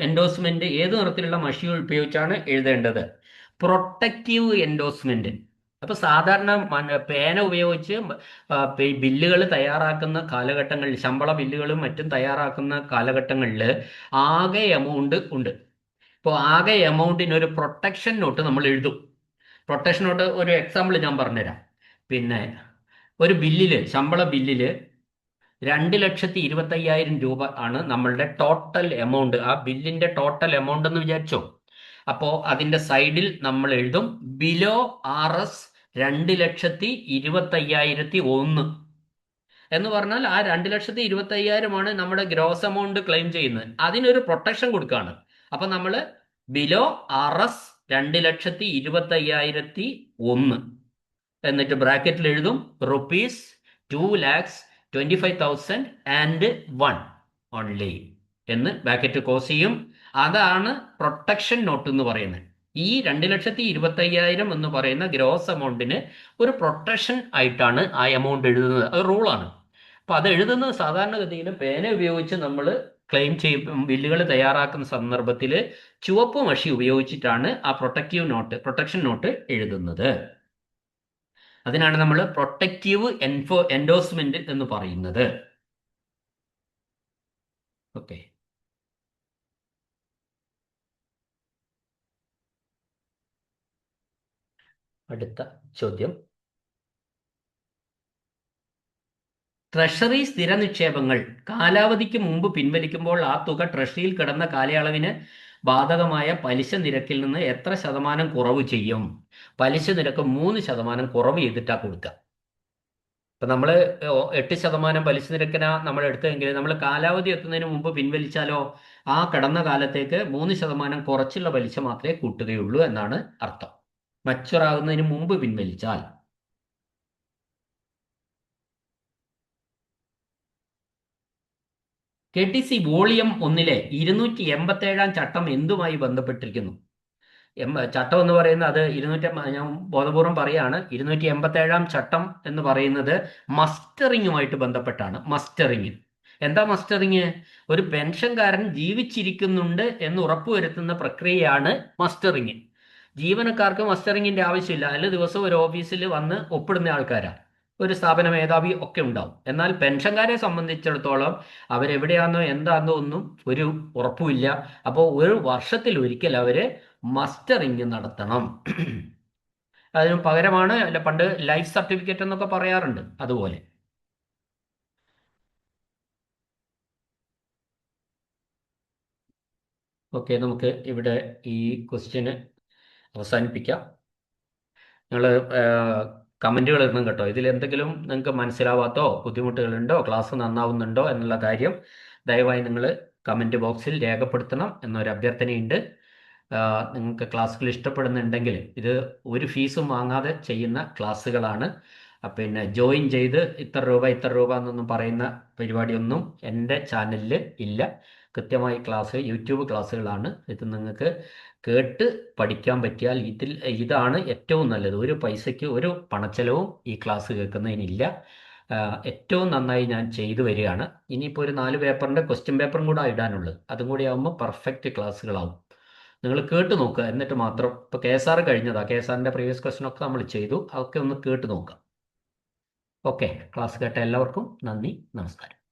എൻഡോഴ്സ്മെന്റ് ഏത് നിറത്തിലുള്ള മഷി ഉപയോഗിച്ചാണ് എഴുതേണ്ടത്? Protective endorsement. അപ്പൊ സാധാരണ പേന ഉപയോഗിച്ച് ബില്ലുകൾ തയ്യാറാക്കുന്ന കാലഘട്ടങ്ങളിൽ, ശമ്പള ബില്ലുകളും മറ്റും തയ്യാറാക്കുന്ന കാലഘട്ടങ്ങളിൽ ആകെ എമൗണ്ട് ഉണ്ട്. ഇപ്പോൾ ആകെ എമൗണ്ടിന് ഒരു പ്രൊട്ടക്ഷൻ നോട്ട് നമ്മൾ എഴുതും. പ്രൊട്ടക്ഷൻ നോട്ട് ഒരു എക്സാമ്പിൾ ഞാൻ പറഞ്ഞുതരാം. പിന്നെ ഒരു ബില്ലില്, ശമ്പള ബില്ലില് 2,25,000 രൂപ ആണ് നമ്മളുടെ ടോട്ടൽ എമൗണ്ട്. ആ ബില്ലിന്റെ ടോട്ടൽ എമൗണ്ട് എന്ന് വിചാരിച്ചോ. അപ്പോൾ അതിന്റെ സൈഡിൽ നമ്മൾ എഴുതും ബിലോ RS 2,25,001 എന്ന് പറഞ്ഞാൽ ആ 2,25,000 നമ്മുടെ ഗ്രോസ് എമൗണ്ട് ക്ലെയിം ചെയ്യുന്നത്. അതിനൊരു പ്രൊട്ടക്ഷൻ കൊടുക്കുകയാണ്. അപ്പൊ നമ്മൾ ബിലോ RS 2,25,001 എന്നിട്ട് ബ്രാക്കറ്റിൽ എഴുതും ₹2,25,001 ഓൺലി എന്ന് ബ്രാക്കറ്റ് ക്ലോസ് ചെയ്യും. അതാണ് പ്രൊട്ടക്ഷൻ നോട്ട് എന്ന് പറയുന്നത്. ഈ 2,25,000 എന്ന് പറയുന്ന ഗ്രോസ് എമൗണ്ടിന് ഒരു പ്രൊട്ടക്ഷൻ ആയിട്ടാണ് ആ എമൗണ്ട് എഴുതുന്നത്. അത് റൂളാണ്. അപ്പൊ അത് എഴുതുന്നത് സാധാരണഗതിയിൽ പേന ഉപയോഗിച്ച് നമ്മൾ ക്ലെയിം ചെയ്യും. ബില്ലുകൾ തയ്യാറാക്കുന്ന സന്ദർഭത്തിൽ ചുവപ്പ് മഷി ഉപയോഗിച്ചിട്ടാണ് ആ പ്രൊട്ടക്ഷൻ നോട്ട് എഴുതുന്നത്. അതിനാണ് നമ്മൾ പ്രൊട്ടക്റ്റീവ് എൻഡോഴ്സ്മെന്റ് എന്ന് പറയുന്നത്. ഓക്കെ, അടുത്ത ചോദ്യം. ട്രഷറി സ്ഥിര നിക്ഷേപങ്ങൾ കാലാവധിക്ക് മുമ്പ് പിൻവലിക്കുമ്പോൾ ആ തുക ട്രഷറിയിൽ കിടന്ന കാലയളവിന് ബാധകമായ പലിശ നിരക്കിൽ നിന്ന് എത്ര ശതമാനം കുറവ് ചെയ്യും? പലിശ നിരക്ക് 3% കുറവ് ചെയ്തിട്ടാ കൊടുക്കുക. ഇപ്പൊ നമ്മൾ 8% പലിശ നിരക്കിനാ നമ്മൾ എടുത്തതെങ്കിൽ നമ്മൾ കാലാവധി എത്തുന്നതിന് മുമ്പ് പിൻവലിച്ചാലോ ആ കടന്ന കാലത്തേക്ക് 3% കുറച്ചുള്ള പലിശ മാത്രമേ കൂട്ടുകയുള്ളൂ എന്നാണ് അർത്ഥം. മച്ചുവർ ആകുന്നതിന് മുമ്പ് പിൻവലിച്ചാൽ. KTC വോളിയം 1 287 ചട്ടം എന്തുമായി ബന്ധപ്പെട്ടിരിക്കുന്നു? ചട്ടം എന്ന് പറയുന്നത് അത് ഞാൻ ബോധപൂർവം പറയാണ്, 287 ചട്ടം എന്ന് പറയുന്നത് മസ്റ്ററിങ്ങുമായിട്ട് ബന്ധപ്പെട്ടാണ്. മസ്റ്ററിങ് എന്താ? മസ്റ്ററിങ് ഒരു പെൻഷൻകാരൻ ജീവിച്ചിരിക്കുന്നുണ്ട് എന്ന് ഉറപ്പുവരുത്തുന്ന പ്രക്രിയയാണ് മസ്റ്ററിങ്. ജീവനക്കാർക്ക് മസ്റ്ററിങ്ങിന്റെ ആവശ്യമില്ല. അതിൽ ദിവസവും ഒരു ഓഫീസിൽ വന്ന് ഒപ്പിടുന്ന ആൾക്കാരാണ്, ഒരു സ്ഥാപന മേധാവി ഒക്കെ ഉണ്ടാവും. എന്നാൽ പെൻഷൻകാരെ സംബന്ധിച്ചിടത്തോളം അവരെവിടെയാണെന്നോ എന്താണെന്നോ ഒന്നും ഒരു ഉറപ്പുമില്ല. അപ്പോൾ ഒരു വർഷത്തിൽ ഒരിക്കൽ അവര് മസ്റ്ററിങ് നടത്തണം. അതിന് പകരമാണ് പണ്ട് ലൈഫ് സർട്ടിഫിക്കറ്റ് എന്നൊക്കെ പറയാറുണ്ട്, അതുപോലെ. ഓക്കെ, നമുക്ക് ഇവിടെ ഈ ക്വസ്റ്റ്യന് അവസാനിപ്പിക്കാം. നിങ്ങൾ കമൻറ്റുകൾ ഇടണം കേട്ടോ. ഇതിൽ എന്തെങ്കിലും നിങ്ങൾക്ക് മനസ്സിലാവാത്തോ ബുദ്ധിമുട്ടുകളുണ്ടോ, ക്ലാസ് നന്നാവുന്നുണ്ടോ എന്നുള്ള കാര്യം ദയവായി നിങ്ങൾ കമൻറ്റ് ബോക്സിൽ രേഖപ്പെടുത്തണം എന്നൊരു അഭ്യർത്ഥനയുണ്ട്. നിങ്ങൾക്ക് ക്ലാസ്സുകൾ ഇഷ്ടപ്പെടുന്നുണ്ടെങ്കിൽ ഇത് ഒരു ഫീസും വാങ്ങാതെ ചെയ്യുന്ന ക്ലാസ്സുകളാണ്. പിന്നെ ജോയിൻ ചെയ്ത് ഇത്ര രൂപ എന്നൊന്നും പറയുന്ന പരിപാടിയൊന്നും എൻ്റെ ചാനലിൽ ഇല്ല. കൃത്യമായി ക്ലാസ് യൂട്യൂബ് ക്ലാസ്സുകളാണ്. ഇത് നിങ്ങൾക്ക് കേട്ട് പഠിക്കാൻ പറ്റിയാൽ ഇതാണ് ഏറ്റവും നല്ലത്. ഒരു പൈസയ്ക്ക് ഒരു പണച്ചെലവും ഈ ക്ലാസ് കേൾക്കുന്നതിനില്ല. ഏറ്റവും നന്നായി ഞാൻ ചെയ്തു വരികയാണ്. ഇനിയിപ്പോൾ ഒരു 4 പേപ്പറിൻ്റെ ക്വസ്റ്റ്യൻ പേപ്പറും കൂടെ ഇടാനുള്ളത്, അതും കൂടി ആകുമ്പോൾ പെർഫെക്റ്റ് ക്ലാസ്സുകളാവും. നിങ്ങൾ കേട്ട് നോക്കുക, എന്നിട്ട് മാത്രം. ഇപ്പോൾ KSR കഴിഞ്ഞതാ, KSRൻ്റെ പ്രീവിയസ് ക്വസ്റ്റ്യൻ ഒക്കെ നമ്മൾ ചെയ്തു, അതൊക്കെ ഒന്ന് കേട്ട് നോക്കുക. ഓക്കെ, ക്ലാസ് കേട്ട എല്ലാവർക്കും നന്ദി, നമസ്കാരം.